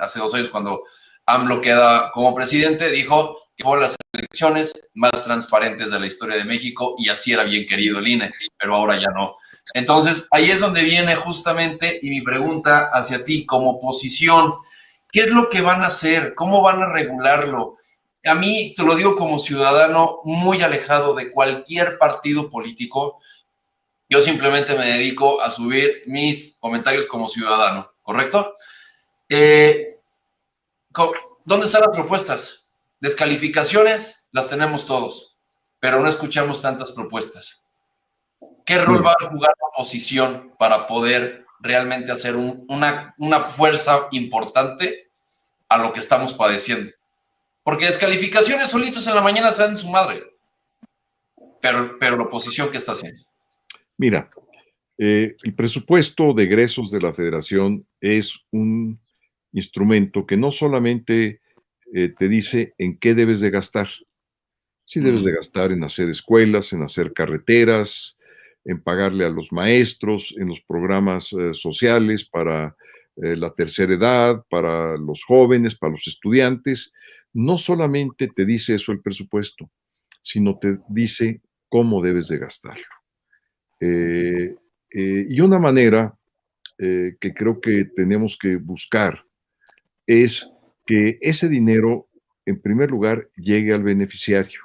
hace 2 años, cuando AMLO queda como presidente, dijo que fueron las elecciones más transparentes de la historia de México y así era bien querido el INE, pero ahora ya no. Entonces, ahí es donde viene justamente y mi pregunta hacia ti como oposición. ¿Qué es lo que van a hacer? ¿Cómo van a regularlo? A mí, te lo digo como ciudadano muy alejado de cualquier partido político, yo simplemente me dedico a subir mis comentarios como ciudadano, ¿correcto? ¿Dónde están las propuestas? Descalificaciones las tenemos todos, pero no escuchamos tantas propuestas. ¿Qué rol va a jugar la oposición para poder realmente hacer una fuerza importante a lo que estamos padeciendo? Porque descalificaciones solitos en la mañana se dan su madre. Pero la oposición, ¿qué está haciendo? Mira, el presupuesto de egresos de la Federación es un instrumento que no solamente te dice en qué debes de gastar. Sí debes de gastar en hacer escuelas, en hacer carreteras, en pagarle a los maestros, en los programas sociales para la tercera edad, para los jóvenes, para los estudiantes. No solamente te dice eso el presupuesto, sino te dice cómo debes de gastarlo. Y una manera que creo que tenemos que buscar es que ese dinero, en primer lugar, llegue al beneficiario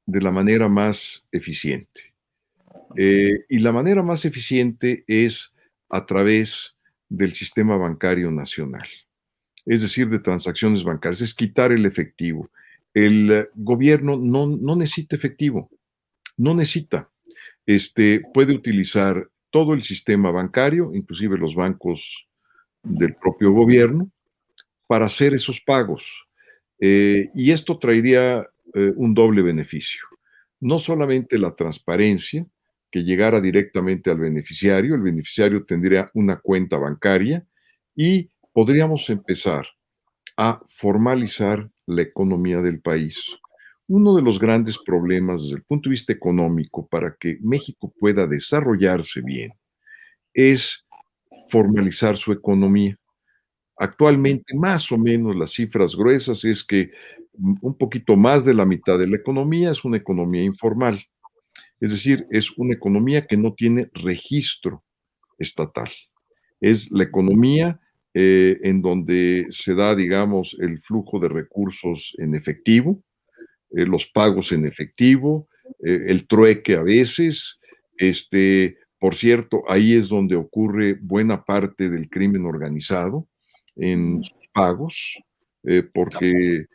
de la manera más eficiente. Y la manera más eficiente es a través del sistema bancario nacional, es decir, de transacciones bancarias, es quitar el efectivo. El gobierno no necesita efectivo, no necesita. Puede utilizar todo el sistema bancario, inclusive los bancos del propio gobierno, para hacer esos pagos. Y esto traería un doble beneficio. No solamente la transparencia, que llegara directamente al beneficiario, el beneficiario tendría una cuenta bancaria y podríamos empezar a formalizar la economía del país. Uno de los grandes problemas desde el punto de vista económico para que México pueda desarrollarse bien es formalizar su economía. Actualmente, más o menos, las cifras gruesas es que un poquito más de la mitad de la economía es una economía informal. Es decir, es una economía que no tiene registro estatal. Es la economía en donde se da, digamos, el flujo de recursos en efectivo, los pagos en efectivo, el trueque a veces. Por cierto, ahí es donde ocurre buena parte del crimen organizado en sus pagos, porque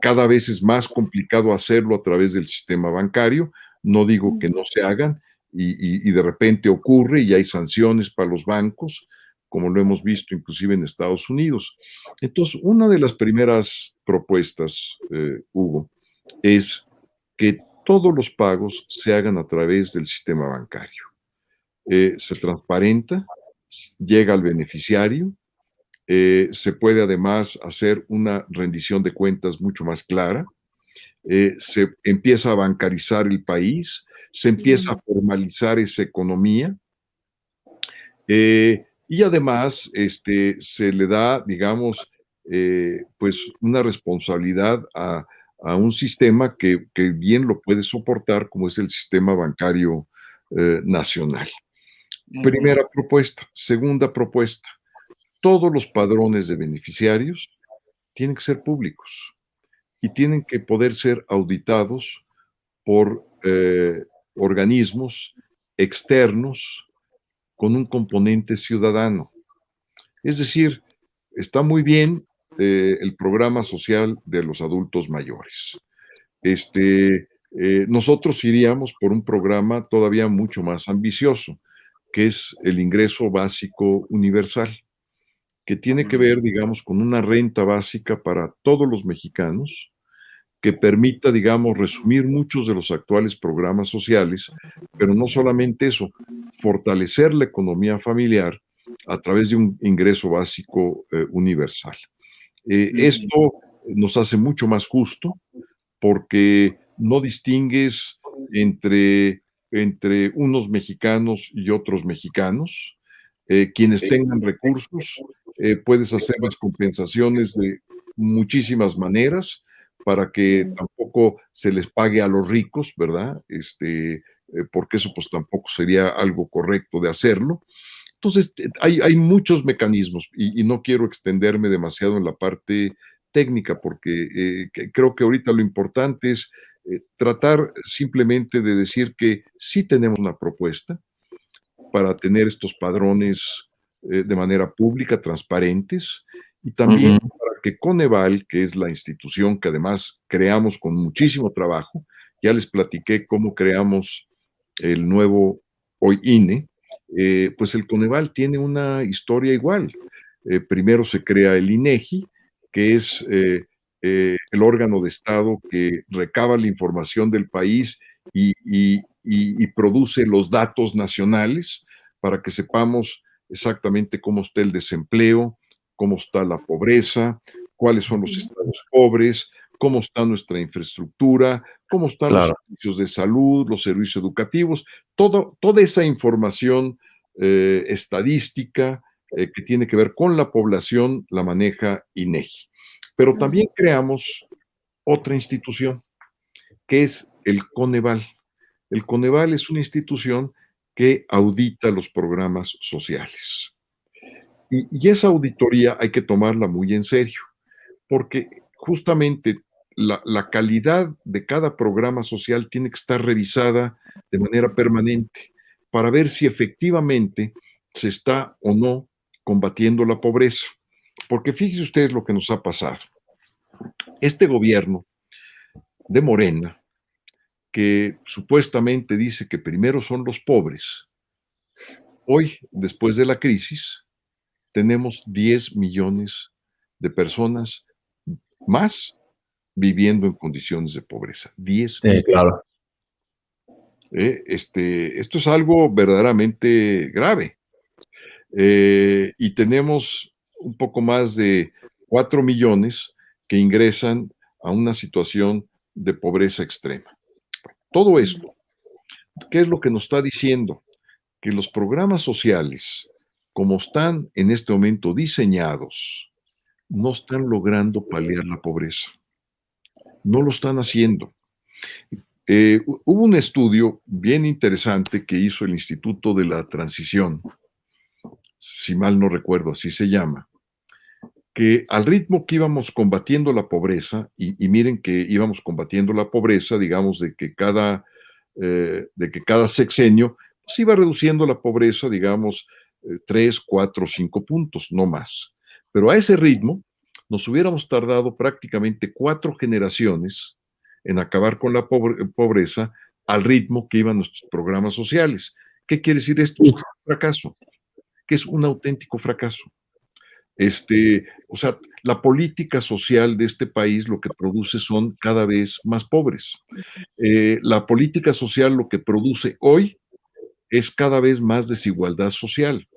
cada vez es más complicado hacerlo a través del sistema bancario. No digo que no se hagan, y de repente ocurre y hay sanciones para los bancos, como lo hemos visto inclusive en Estados Unidos. Entonces, una de las primeras propuestas, Hugo, es que todos los pagos se hagan a través del sistema bancario. Se transparenta, llega al beneficiario, se puede además hacer una rendición de cuentas mucho más clara, se empieza a bancarizar el país, se empieza a formalizar esa economía, y además se le da, digamos, pues una responsabilidad a un sistema que bien lo puede soportar, como es el sistema bancario nacional. Primera propuesta. Segunda propuesta. Todos los padrones de beneficiarios tienen que ser públicos y tienen que poder ser auditados por organismos externos con un componente ciudadano. Es decir, está muy bien el programa social de los adultos mayores. Nosotros iríamos por un programa todavía mucho más ambicioso, que es el ingreso básico universal, que tiene que ver, digamos, con una renta básica para todos los mexicanos, que permita, digamos, resumir muchos de los actuales programas sociales, pero no solamente eso, fortalecer la economía familiar a través de un ingreso básico universal. Esto nos hace mucho más justo porque no distingues entre unos mexicanos y otros mexicanos. Quienes tengan recursos, puedes hacer las compensaciones de muchísimas maneras para que tampoco se les pague a los ricos, ¿verdad? Porque eso pues tampoco sería algo correcto de hacerlo. Entonces, hay muchos mecanismos y no quiero extenderme demasiado en la parte técnica porque creo que ahorita lo importante es tratar simplemente de decir que sí tenemos una propuesta para tener estos padrones de manera pública, transparentes, y también para que Coneval, que es la institución que además creamos con muchísimo trabajo, ya les platiqué cómo creamos el nuevo hoy INE, pues el Coneval tiene una historia igual. Primero se crea el INEGI, que es el órgano de Estado que recaba la información del país y produce los datos nacionales para que sepamos exactamente cómo está el desempleo, cómo está la pobreza, cuáles son los estados pobres, cómo está nuestra infraestructura, cómo están los servicios de salud, los servicios educativos, toda esa información estadística que tiene que ver con la población la maneja INEGI. Pero también creamos otra institución, que es el Coneval. El Coneval es una institución que audita los programas sociales. Y esa auditoría hay que tomarla muy en serio, porque justamente la calidad de cada programa social tiene que estar revisada de manera permanente para ver si efectivamente se está o no combatiendo la pobreza. Porque fíjense ustedes lo que nos ha pasado. Este gobierno de Morena, que supuestamente dice que primero son los pobres, hoy, después de la crisis, tenemos 10 millones de personas más viviendo en condiciones de pobreza. 10 millones. Claro. Esto es algo verdaderamente grave. Y tenemos un poco más de 4 millones que ingresan a una situación de pobreza extrema. Todo esto, ¿qué es lo que nos está diciendo? Que los programas sociales, como están en este momento diseñados, no están logrando paliar la pobreza. No lo están haciendo. Hubo un estudio bien interesante que hizo el Instituto de la Transición, si mal no recuerdo, así se llama, que al ritmo que íbamos combatiendo la pobreza, y miren que íbamos combatiendo la pobreza, digamos, de que cada sexenio pues iba reduciendo la pobreza, digamos, 3, 4, 5 puntos, no más. Pero a ese ritmo nos hubiéramos tardado prácticamente 4 generaciones en acabar con la pobreza al ritmo que iban nuestros programas sociales. ¿Qué quiere decir esto? Es un fracaso, que es un auténtico fracaso. O sea, la política social de este país lo que produce son cada vez más pobres. La política social lo que produce hoy es cada vez más desigualdad social.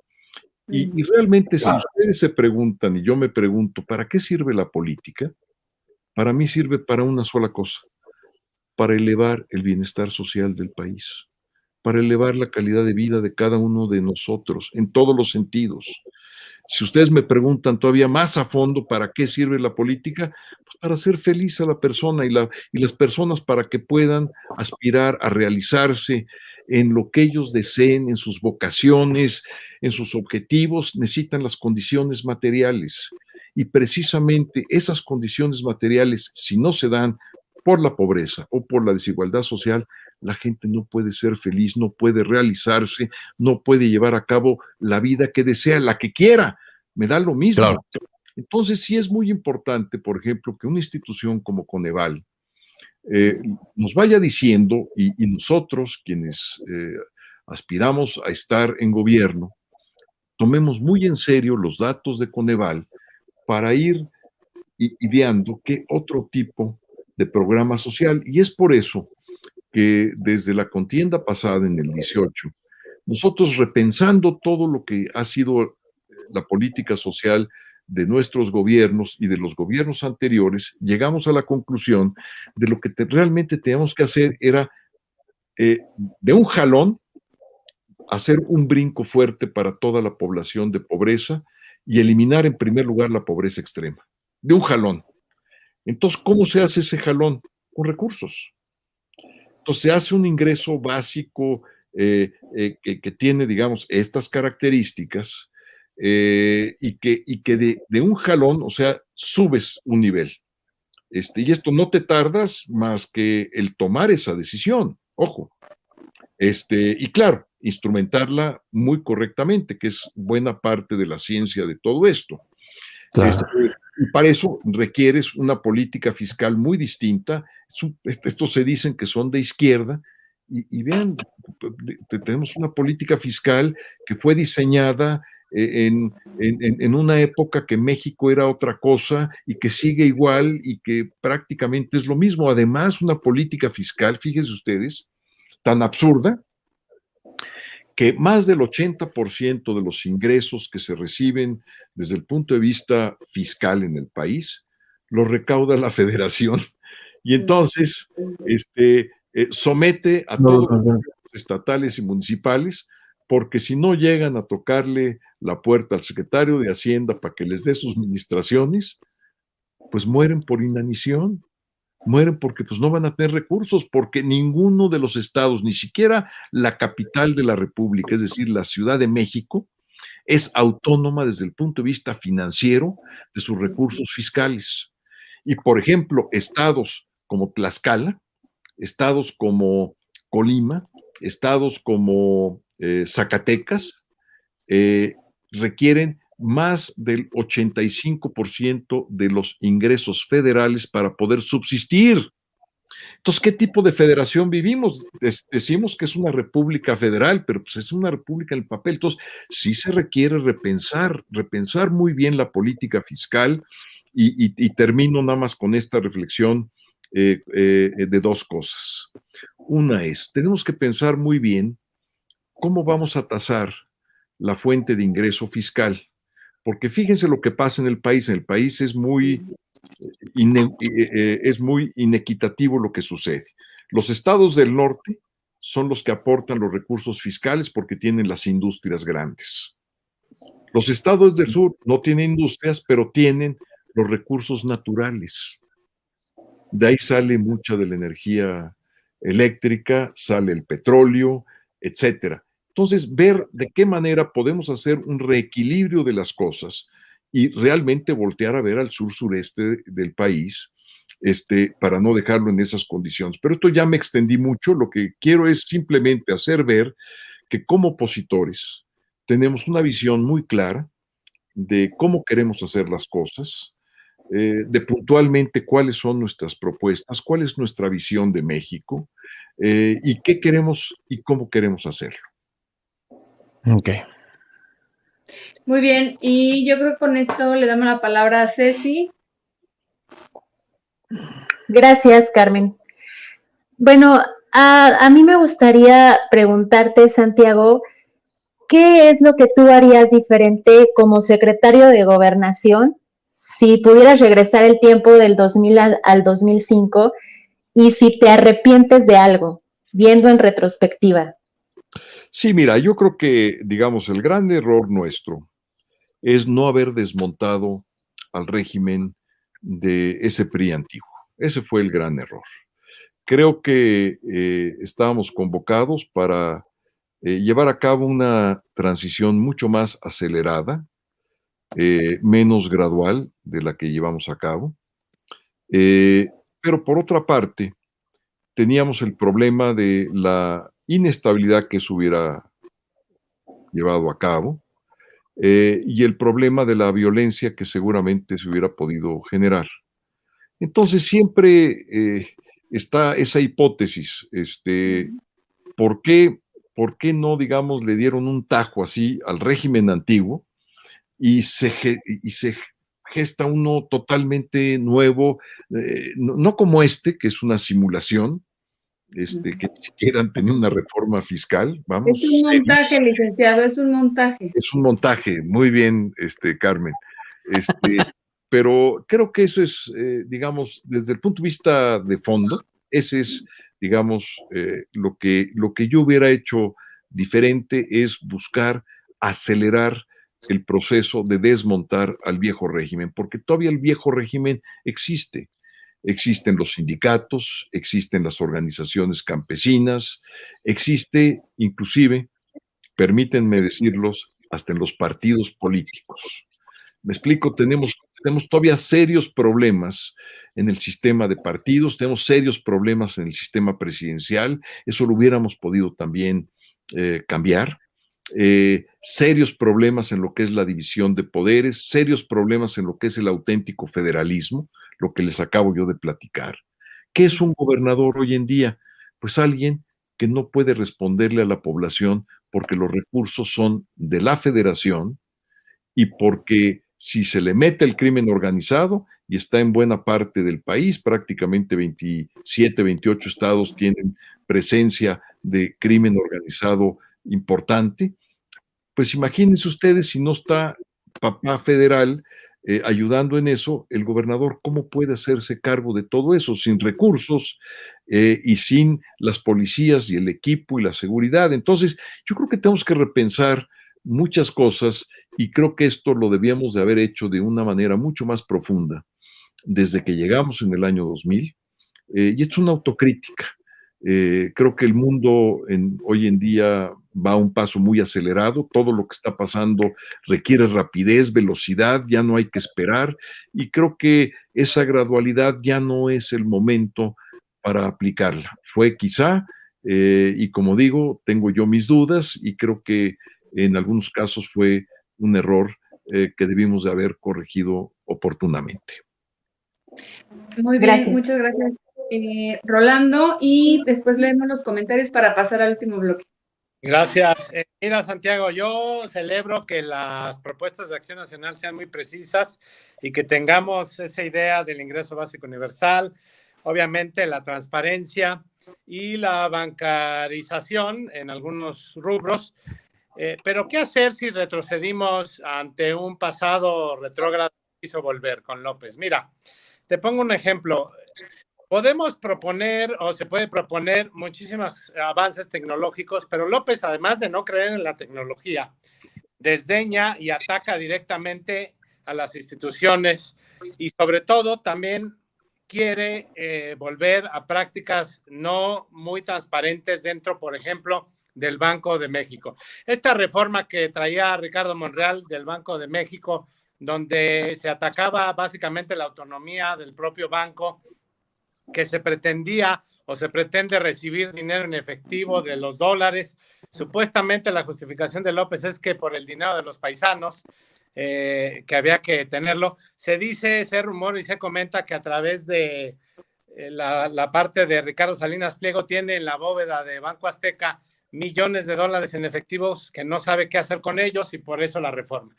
Y realmente, si ustedes se preguntan, y yo me pregunto, ¿para qué sirve la política? Para mí sirve para una sola cosa, para elevar el bienestar social del país, para elevar la calidad de vida de cada uno de nosotros, en todos los sentidos. Si ustedes me preguntan todavía más a fondo para qué sirve la política, pues para hacer feliz a la persona y las personas para que puedan aspirar a realizarse en lo que ellos deseen, en sus vocaciones, en sus objetivos, necesitan las condiciones materiales. Y precisamente esas condiciones materiales, si no se dan por la pobreza o por la desigualdad social, la gente no puede ser feliz, no puede realizarse, no puede llevar a cabo la vida que desea, la que quiera, me da lo mismo. Claro. Entonces sí es muy importante, por ejemplo, que una institución como Coneval nos vaya diciendo, y nosotros quienes aspiramos a estar en gobierno, tomemos muy en serio los datos de Coneval para ir ideando qué otro tipo de programa social, y es por eso que desde la contienda pasada en el 18, nosotros repensando todo lo que ha sido la política social de nuestros gobiernos y de los gobiernos anteriores, llegamos a la conclusión de lo que realmente teníamos que hacer era de un jalón hacer un brinco fuerte para toda la población de pobreza y eliminar en primer lugar la pobreza extrema, de un jalón. Entonces, ¿cómo se hace ese jalón? Con recursos. Entonces, se hace un ingreso básico que tiene, digamos, estas características y que de un jalón, o sea, subes un nivel. Y esto no te tardas más que el tomar esa decisión, ojo. Y claro, instrumentarla muy correctamente, que es buena parte de la ciencia de todo esto. Claro. Y para eso requieres una política fiscal muy distinta. Estos se dicen que son de izquierda, y vean, tenemos una política fiscal que fue diseñada en una época que México era otra cosa y que sigue igual y que prácticamente es lo mismo. Además, una política fiscal, fíjense ustedes, tan absurda, que más del 80% de los ingresos que se reciben desde el punto de vista fiscal en el país, los recauda la federación. Y entonces somete a todos los gobiernos estatales y municipales, porque si no llegan a tocarle la puerta al secretario de Hacienda para que les dé sus ministraciones, pues mueren por inanición. Mueren porque pues no van a tener recursos, porque ninguno de los estados, ni siquiera la capital de la República, es decir, la Ciudad de México, es autónoma desde el punto de vista financiero de sus recursos fiscales. Y, por ejemplo, estados como Tlaxcala, estados como Colima, estados como Zacatecas, requieren más del 85% de los ingresos federales para poder subsistir. Entonces, ¿qué tipo de federación vivimos? Decimos que es una república federal, pero pues es una república en el papel. Entonces, sí se requiere repensar muy bien la política fiscal, y termino nada más con esta reflexión de dos cosas. Una es, tenemos que pensar muy bien cómo vamos a tasar la fuente de ingreso fiscal. Porque fíjense lo que pasa en el país. En el país es muy inequitativo lo que sucede. Los estados del norte son los que aportan los recursos fiscales porque tienen las industrias grandes. Los estados del sur no tienen industrias, pero tienen los recursos naturales. De ahí sale mucha de la energía eléctrica, sale el petróleo, etcétera. Entonces, ver de qué manera podemos hacer un reequilibrio de las cosas y realmente voltear a ver al sur-sureste del país, para no dejarlo en esas condiciones. Pero esto ya me extendí mucho. Lo que quiero es simplemente hacer ver que como opositores tenemos una visión muy clara de cómo queremos hacer las cosas, de puntualmente cuáles son nuestras propuestas, cuál es nuestra visión de México, y qué queremos y cómo queremos hacerlo. Ok. Muy bien, y yo creo que con esto le damos la palabra a Ceci. Gracias, Carmen. Bueno, a mí me gustaría preguntarte, Santiago, ¿qué es lo que tú harías diferente como secretario de Gobernación si pudieras regresar el tiempo del 2000 al 2005 y si te arrepientes de algo, viendo en retrospectiva? Sí, mira, yo creo que, digamos, el gran error nuestro es no haber desmontado al régimen de ese PRI antiguo. Ese fue el gran error. Creo que estábamos convocados para llevar a cabo una transición mucho más acelerada, menos gradual de la que llevamos a cabo. Pero por otra parte, teníamos el problema de la inestabilidad que se hubiera llevado a cabo y el problema de la violencia que seguramente se hubiera podido generar. Entonces siempre está esa hipótesis, ¿por qué no, digamos, le dieron un tajo así al régimen antiguo y se gesta uno totalmente nuevo, no como que es una simulación, que ni siquiera han tenido una reforma fiscal, vamos. Es un montaje, licenciado, es un montaje. Es un montaje, muy bien, Carmen. Pero creo que eso es, digamos, desde el punto de vista de fondo, ese es, digamos, lo que yo hubiera hecho diferente es buscar acelerar el proceso de desmontar al viejo régimen, porque todavía el viejo régimen existe. Existen los sindicatos, existen las organizaciones campesinas, existe inclusive, permítanme decirlos, hasta en los partidos políticos. Me explico, tenemos todavía serios problemas en el sistema de partidos, tenemos serios problemas en el sistema presidencial, eso lo hubiéramos podido también cambiar. Serios problemas en lo que es la división de poderes, serios problemas en lo que es el auténtico federalismo, lo que les acabo yo de platicar. ¿Qué es un gobernador hoy en día? Pues alguien que no puede responderle a la población porque los recursos son de la federación y porque si se le mete el crimen organizado y está en buena parte del país, prácticamente 27, 28 estados tienen presencia de crimen organizado importante, pues imagínense ustedes si no está papá federal ayudando en eso, el gobernador, ¿cómo puede hacerse cargo de todo eso sin recursos y sin las policías y el equipo y la seguridad? Entonces, yo creo que tenemos que repensar muchas cosas y creo que esto lo debíamos de haber hecho de una manera mucho más profunda desde que llegamos en el año 2000 y esto es una autocrítica. Creo que el mundo hoy en día va a un paso muy acelerado, todo lo que está pasando requiere rapidez, velocidad, ya no hay que esperar y creo que esa gradualidad ya no es el momento para aplicarla. Fue quizá, y como digo, tengo yo mis dudas y creo que en algunos casos fue un error que debimos de haber corregido oportunamente. Muy bien, muchas gracias, Rolando, y después leemos los comentarios para pasar al último bloque. Gracias. Mira, Santiago, yo celebro que las propuestas de Acción Nacional sean muy precisas y que tengamos esa idea del ingreso básico universal, obviamente la transparencia y la bancarización en algunos rubros. Pero ¿qué hacer si retrocedimos ante un pasado retrógrado que hizo volver con López? Mira, te pongo un ejemplo. Podemos proponer o se puede proponer muchísimos avances tecnológicos, pero López, además de no creer en la tecnología, desdeña y ataca directamente a las instituciones y sobre todo también quiere volver a prácticas no muy transparentes dentro, por ejemplo, del Banco de México. Esta reforma que traía Ricardo Monreal del Banco de México, donde se atacaba básicamente la autonomía del propio banco, que se pretendía o se pretende recibir dinero en efectivo de los dólares. Supuestamente la justificación de López es que por el dinero de los paisanos, que había que tenerlo. Se dice, ese rumor y se comenta que a través de la parte de Ricardo Salinas Pliego tiene en la bóveda de Banco Azteca millones de dólares en efectivos que no sabe qué hacer con ellos y por eso la reforma.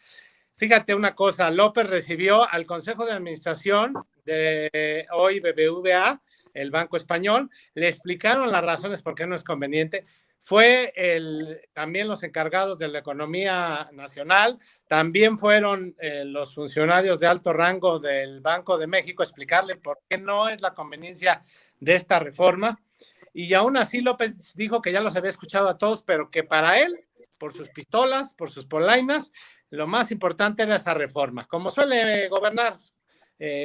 Fíjate una cosa, López recibió al Consejo de Administración de hoy BBVA, el Banco Español, le explicaron las razones por qué no es conveniente. Fue también los encargados de la economía nacional, también fueron los funcionarios de alto rango del Banco de México a explicarle por qué no es la conveniencia de esta reforma. Y aún así López dijo que ya los había escuchado a todos, pero que para él, por sus pistolas, por sus polainas, lo más importante era esa reforma, como suele gobernar,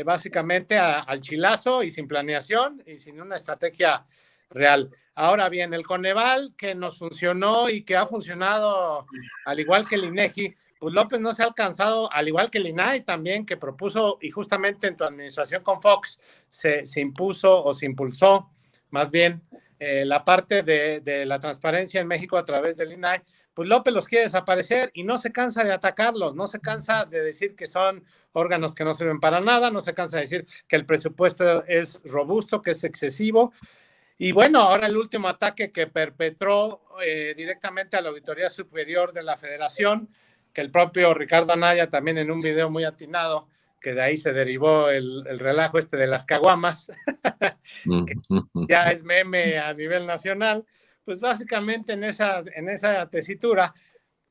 básicamente al chilazo y sin planeación y sin una estrategia real. Ahora bien, el Coneval, que nos funcionó y que ha funcionado al igual que el INEGI, pues López no se ha alcanzado, al igual que el INAI también, que propuso, y justamente en tu administración con Fox se impuso o se impulsó, más bien, la parte de la transparencia en México a través del INAI, pues López los quiere desaparecer y no se cansa de atacarlos, no se cansa de decir que son órganos que no sirven para nada, no se cansa de decir que el presupuesto es robusto, que es excesivo. Y bueno, ahora el último ataque que perpetró directamente a la Auditoría Superior de la Federación, que el propio Ricardo Anaya también en un video muy atinado, que de ahí se derivó el relajo de las caguamas, que ya es meme a nivel nacional, pues básicamente en esa tesitura,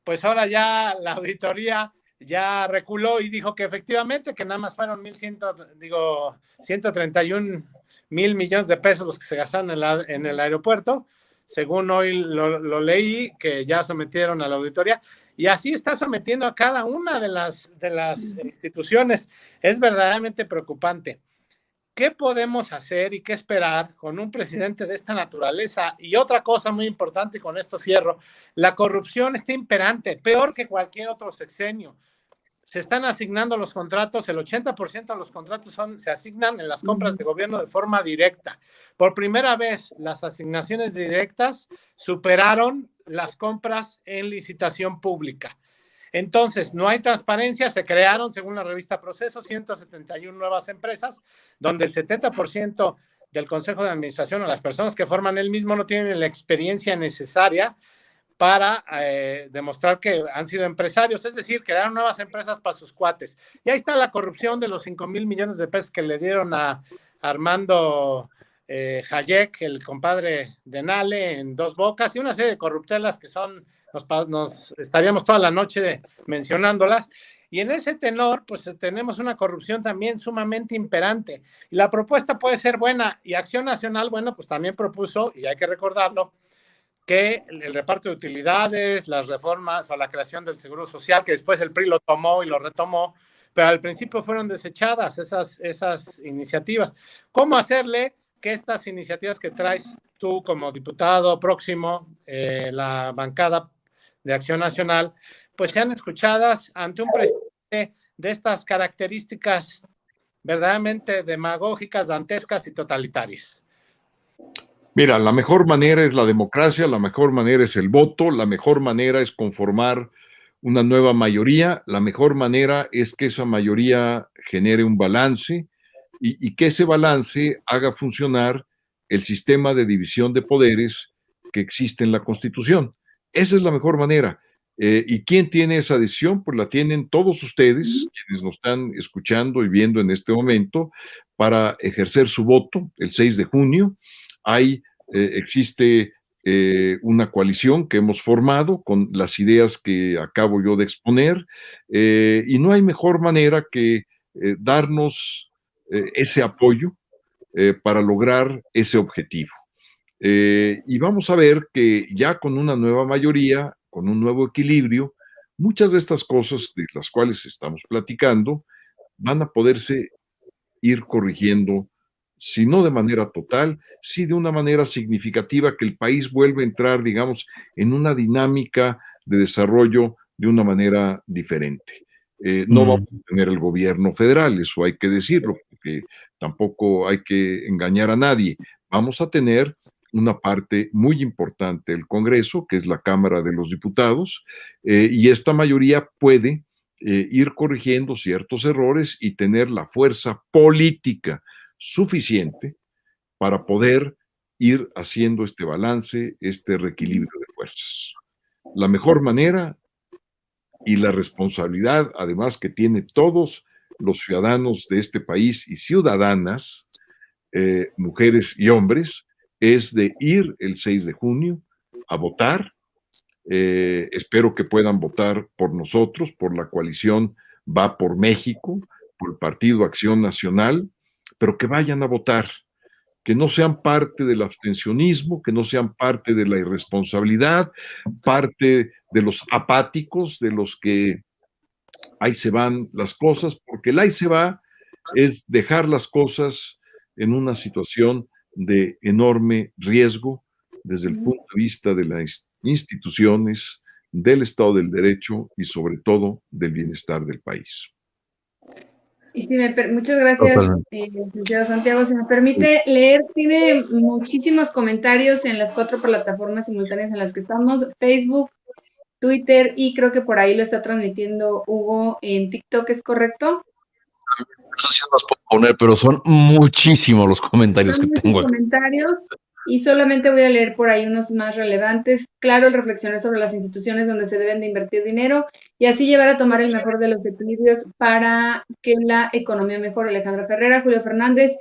pues ahora ya la auditoría ya reculó y dijo que efectivamente que nada más fueron 131 mil millones de pesos los que se gastaron en el aeropuerto, según hoy lo leí, que ya sometieron a la auditoría, y así está sometiendo a cada una de las instituciones. Es verdaderamente preocupante. ¿Qué podemos hacer y qué esperar con un presidente de esta naturaleza? Y otra cosa muy importante, y con esto cierro, la corrupción está imperante, peor que cualquier otro sexenio. Se están asignando los contratos, el 80% de los contratos se asignan en las compras de gobierno de forma directa. Por primera vez, las asignaciones directas superaron las compras en licitación pública. Entonces, no hay transparencia, se crearon, según la revista Proceso, 171 nuevas empresas, donde el 70% del Consejo de Administración o las personas que forman el mismo no tienen la experiencia necesaria para demostrar que han sido empresarios, es decir, crearon nuevas empresas para sus cuates. Y ahí está la corrupción de los 5,000 millones de pesos que le dieron a Armando Hayek, el compadre de Nale, en Dos Bocas, y una serie de corruptelas que nos estaríamos toda la noche mencionándolas. Y en ese tenor, pues tenemos una corrupción también sumamente imperante. Y la propuesta puede ser buena, y Acción Nacional, bueno, pues también propuso, y hay que recordarlo, que el reparto de utilidades, las reformas o la creación del Seguro Social, que después el PRI lo tomó y lo retomó, pero al principio fueron desechadas esas iniciativas. ¿Cómo hacerle que estas iniciativas que traes tú como diputado próximo, la bancada de Acción Nacional, pues sean escuchadas ante un presidente de estas características verdaderamente demagógicas, dantescas y totalitarias? Mira, la mejor manera es la democracia, la mejor manera es el voto, la mejor manera es conformar una nueva mayoría, la mejor manera es que esa mayoría genere un balance y que ese balance haga funcionar el sistema de división de poderes que existe en la Constitución. Esa es la mejor manera. ¿Y quién tiene esa decisión? Pues la tienen todos ustedes, quienes nos están escuchando y viendo en este momento, para ejercer su voto el 6 de junio. Existe una coalición que hemos formado con las ideas que acabo yo de exponer, y no hay mejor manera que darnos ese apoyo para lograr ese objetivo. Y vamos a ver que ya con una nueva mayoría, con un nuevo equilibrio, muchas de estas cosas de las cuales estamos platicando van a poderse ir corrigiendo, si no de manera total, sí de una manera significativa, que el país vuelva a entrar, digamos, en una dinámica de desarrollo de una manera diferente. No vamos a tener el gobierno federal, eso hay que decirlo, porque tampoco hay que engañar a nadie. Vamos a tener una parte muy importante del Congreso, que es la Cámara de los Diputados, y esta mayoría puede ir corrigiendo ciertos errores y tener la fuerza política suficiente para poder ir haciendo este balance, este reequilibrio de fuerzas. La mejor manera y la responsabilidad, además, que tiene todos los ciudadanos de este país y ciudadanas, mujeres y hombres, es de ir el 6 de junio a votar. Espero que puedan votar por nosotros, por la coalición Va por México, por el Partido Acción Nacional, pero que vayan a votar, que no sean parte del abstencionismo, que no sean parte de la irresponsabilidad, parte de los apáticos, de los que ahí se van las cosas, porque el ahí se va es dejar las cosas en una situación de enorme riesgo desde el punto de vista de las instituciones, del Estado del Derecho y sobre todo del bienestar del país. Y si muchas gracias, licenciado Santiago. Si me permite leer, tiene muchísimos comentarios en las 4 plataformas simultáneas en las que estamos: Facebook, Twitter, y creo que por ahí lo está transmitiendo Hugo en TikTok, ¿es correcto? Eso sí no las puedo poner, pero son muchísimos los comentarios Son que muchos tengo aquí. comentarios y solamente voy a leer por ahí unos más relevantes. Claro, el reflexionar sobre las instituciones donde se deben de invertir dinero y así llevar a tomar el mejor de los equilibrios para que la economía mejore. Alejandra Ferrera, Julio Fernández.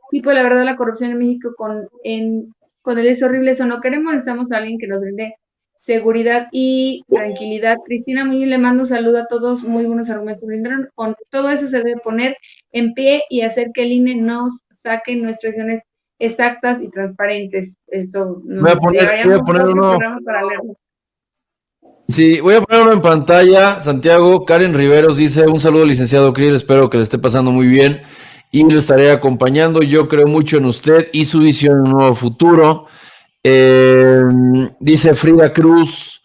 Sí, pues la verdad la corrupción en México con él es horrible, eso no queremos, necesitamos a alguien que nos brinde seguridad y tranquilidad. Cristina Muñoz, le mando un saludo a todos, muy buenos argumentos brindaron. Con todo eso se debe poner en pie y hacer que el INE nos saque nuestras decisiones exactas y transparentes. Eso Voy a poner uno. Para leerlos. Sí, voy a poner uno en pantalla. Santiago, Karen Riveros dice: un saludo, licenciado Krill, espero que le esté pasando muy bien y lo estaré acompañando. Yo creo mucho en usted y su visión en un nuevo futuro. Dice Frida Cruz: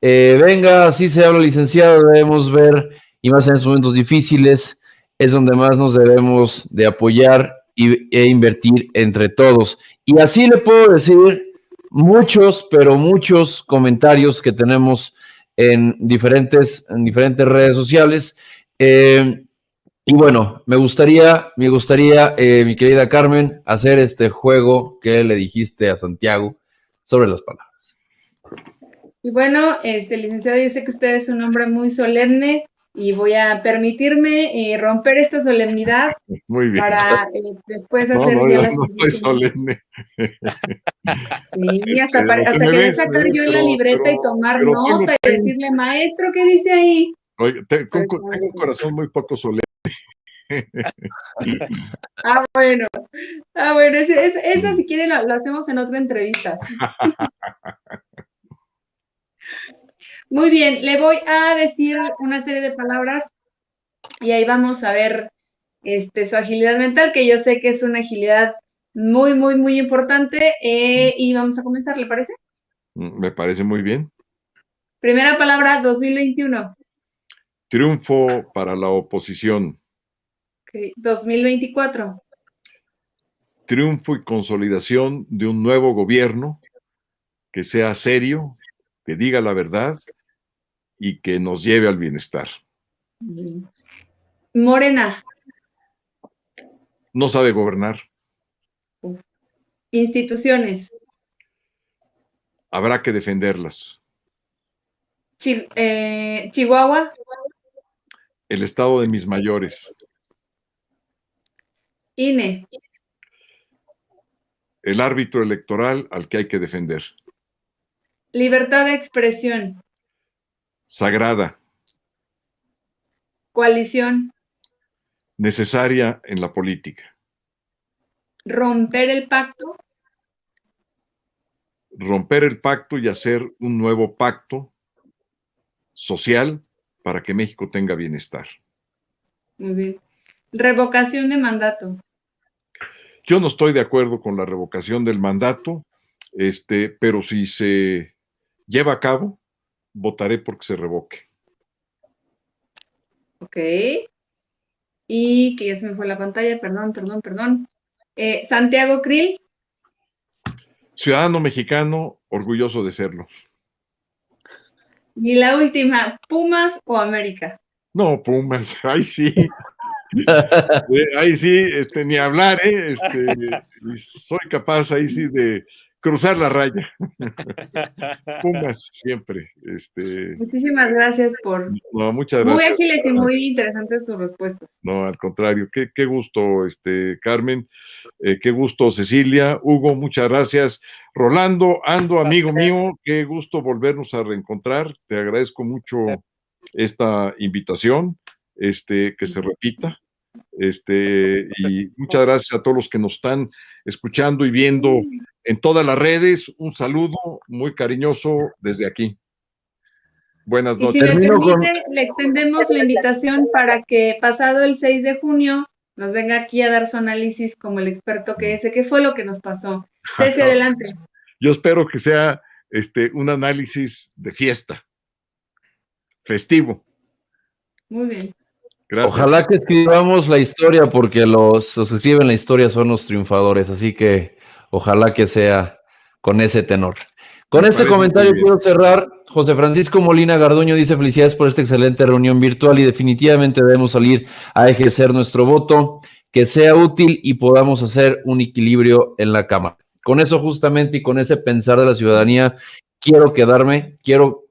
venga, así se habla, licenciado, debemos ver, y más en estos momentos difíciles, es donde más nos debemos de apoyar e invertir entre todos. Y así le puedo decir muchos, pero muchos comentarios que tenemos en diferentes redes sociales. Y bueno, me gustaría, mi querida Carmen, hacer este juego que le dijiste a Santiago sobre las palabras. Y bueno, licenciado, yo sé que usted es un hombre muy solemne y voy a permitirme romper esta solemnidad. Muy bien. Para después hacer ya no estoy solemne. Sí, hasta querer sacar yo la libreta y tomar nota y decirle: maestro, ¿qué dice ahí? Oye, tengo un corazón muy poco solemne. Bueno, esa si quiere lo hacemos en otra entrevista. Muy bien, le voy a decir una serie de palabras y ahí vamos a ver su agilidad mental, que yo sé que es una agilidad muy, muy, muy importante, y vamos a comenzar, ¿le parece? Me parece muy bien. Primera palabra, 2021. Triunfo para la oposición. Okay. 2024. Triunfo y consolidación de un nuevo gobierno que sea serio, que diga la verdad y que nos lleve al bienestar. Morena. No sabe gobernar. Instituciones. Habrá que defenderlas. Chihuahua. El estado de mis mayores. INE. El árbitro electoral al que hay que defender. Libertad de expresión. Sagrada. Coalición. Necesaria en la política. Romper el pacto. Romper el pacto y hacer un nuevo pacto social para que México tenga bienestar. Muy bien. Revocación de mandato. Yo no estoy de acuerdo con la revocación del mandato, pero si se lleva a cabo, votaré porque se revoque. Ok. Y que ya se me fue la pantalla, perdón. Santiago Krill. Ciudadano mexicano, orgulloso de serlo. Y la última, ¿Pumas o América? No, Pumas, ahí sí. Ahí sí, ni hablar, soy capaz ahí sí de cruzar la raya. Pumas siempre. Muchísimas gracias muchas gracias. Muy ágiles y muy interesantes sus respuestas. No, al contrario, qué gusto, Carmen, qué gusto, Cecilia, Hugo, muchas gracias. Rolando, Ando, amigo mío, qué gusto volvernos a reencontrar. Te agradezco mucho esta invitación, que se repita. Y muchas gracias a todos los que nos están escuchando y viendo en todas las redes. Un saludo muy cariñoso desde aquí. Buenas Y si noches. me Termino con- permite, le extendemos la invitación para que pasado el 6 de junio nos venga aquí a dar su análisis como el experto que es, de qué fue lo que nos pasó. Ceci, adelante. Yo espero que sea un análisis de fiesta, festivo. Muy bien. Gracias. Ojalá que escribamos la historia, porque los que escriben la historia son los triunfadores, así que ojalá que sea con ese tenor. Con Me este parece comentario muy bien. quiero cerrar. José Francisco Molina Garduño dice: felicidades por esta excelente reunión virtual y definitivamente debemos salir a ejercer nuestro voto, que sea útil y podamos hacer un equilibrio en la Cámara. Con eso justamente y con ese pensar de la ciudadanía, quiero quedarme, quiero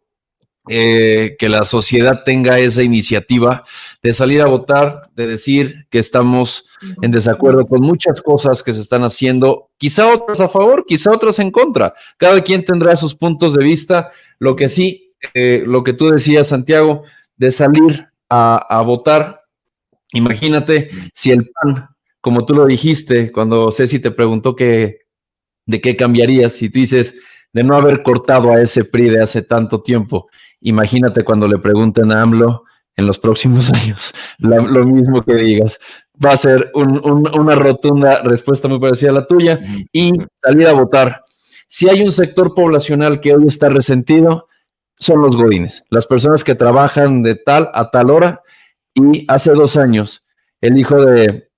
que la sociedad tenga esa iniciativa de salir a votar, de decir que estamos en desacuerdo con muchas cosas que se están haciendo, quizá otras a favor, quizá otras en contra. Cada quien tendrá sus puntos de vista. Lo que sí, lo que tú decías, Santiago, de salir a votar, imagínate si el PAN, como tú lo dijiste, cuando Ceci te preguntó de qué cambiarías, y tú dices, de no haber cortado a ese PRI de hace tanto tiempo. Imagínate cuando le pregunten a AMLO en los próximos años lo mismo que digas. Va a ser una rotunda respuesta muy parecida a la tuya y salir a votar. Si hay un sector poblacional que hoy está resentido, son los godines, las personas que trabajan de tal a tal hora. Y hace 2 años, el hijo de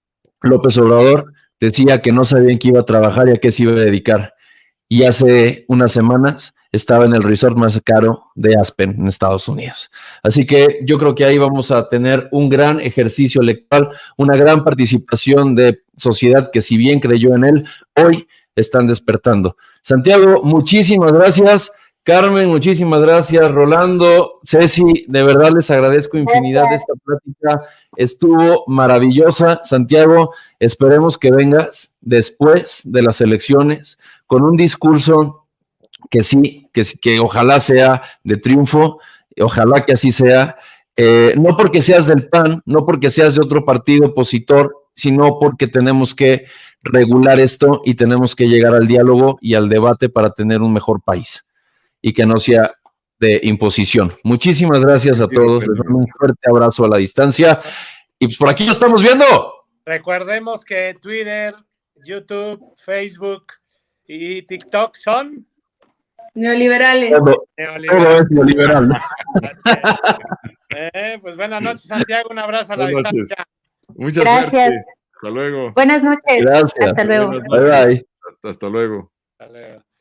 López Obrador decía que no sabía en qué iba a trabajar y a qué se iba a dedicar. Y hace unas semanas estaba en el resort más caro de Aspen, en Estados Unidos. Así que yo creo que ahí vamos a tener un gran ejercicio electoral, una gran participación de sociedad que, si bien creyó en él, hoy están despertando. Santiago, muchísimas gracias. Carmen, muchísimas gracias. Rolando, Ceci, de verdad les agradezco infinidad de esta plática. Estuvo maravillosa. Santiago, esperemos que vengas después de las elecciones con un discurso que sí, que ojalá sea de triunfo, ojalá que así sea, no porque seas del PAN, no porque seas de otro partido opositor, sino porque tenemos que regular esto y tenemos que llegar al diálogo y al debate para tener un mejor país y que no sea de imposición. Muchísimas gracias a todos, les mando un fuerte abrazo a la distancia y pues por aquí nos estamos viendo. Recordemos que Twitter, YouTube, Facebook y TikTok son Neoliberales. Todo es neoliberal. Pues buenas noches, Santiago. Un abrazo a la Buenas noches. distancia. Mucha Gracias. suerte. Hasta luego. Buenas noches. Gracias. Hasta luego. Buenas Bye noches. bye. Hasta luego. Hasta luego.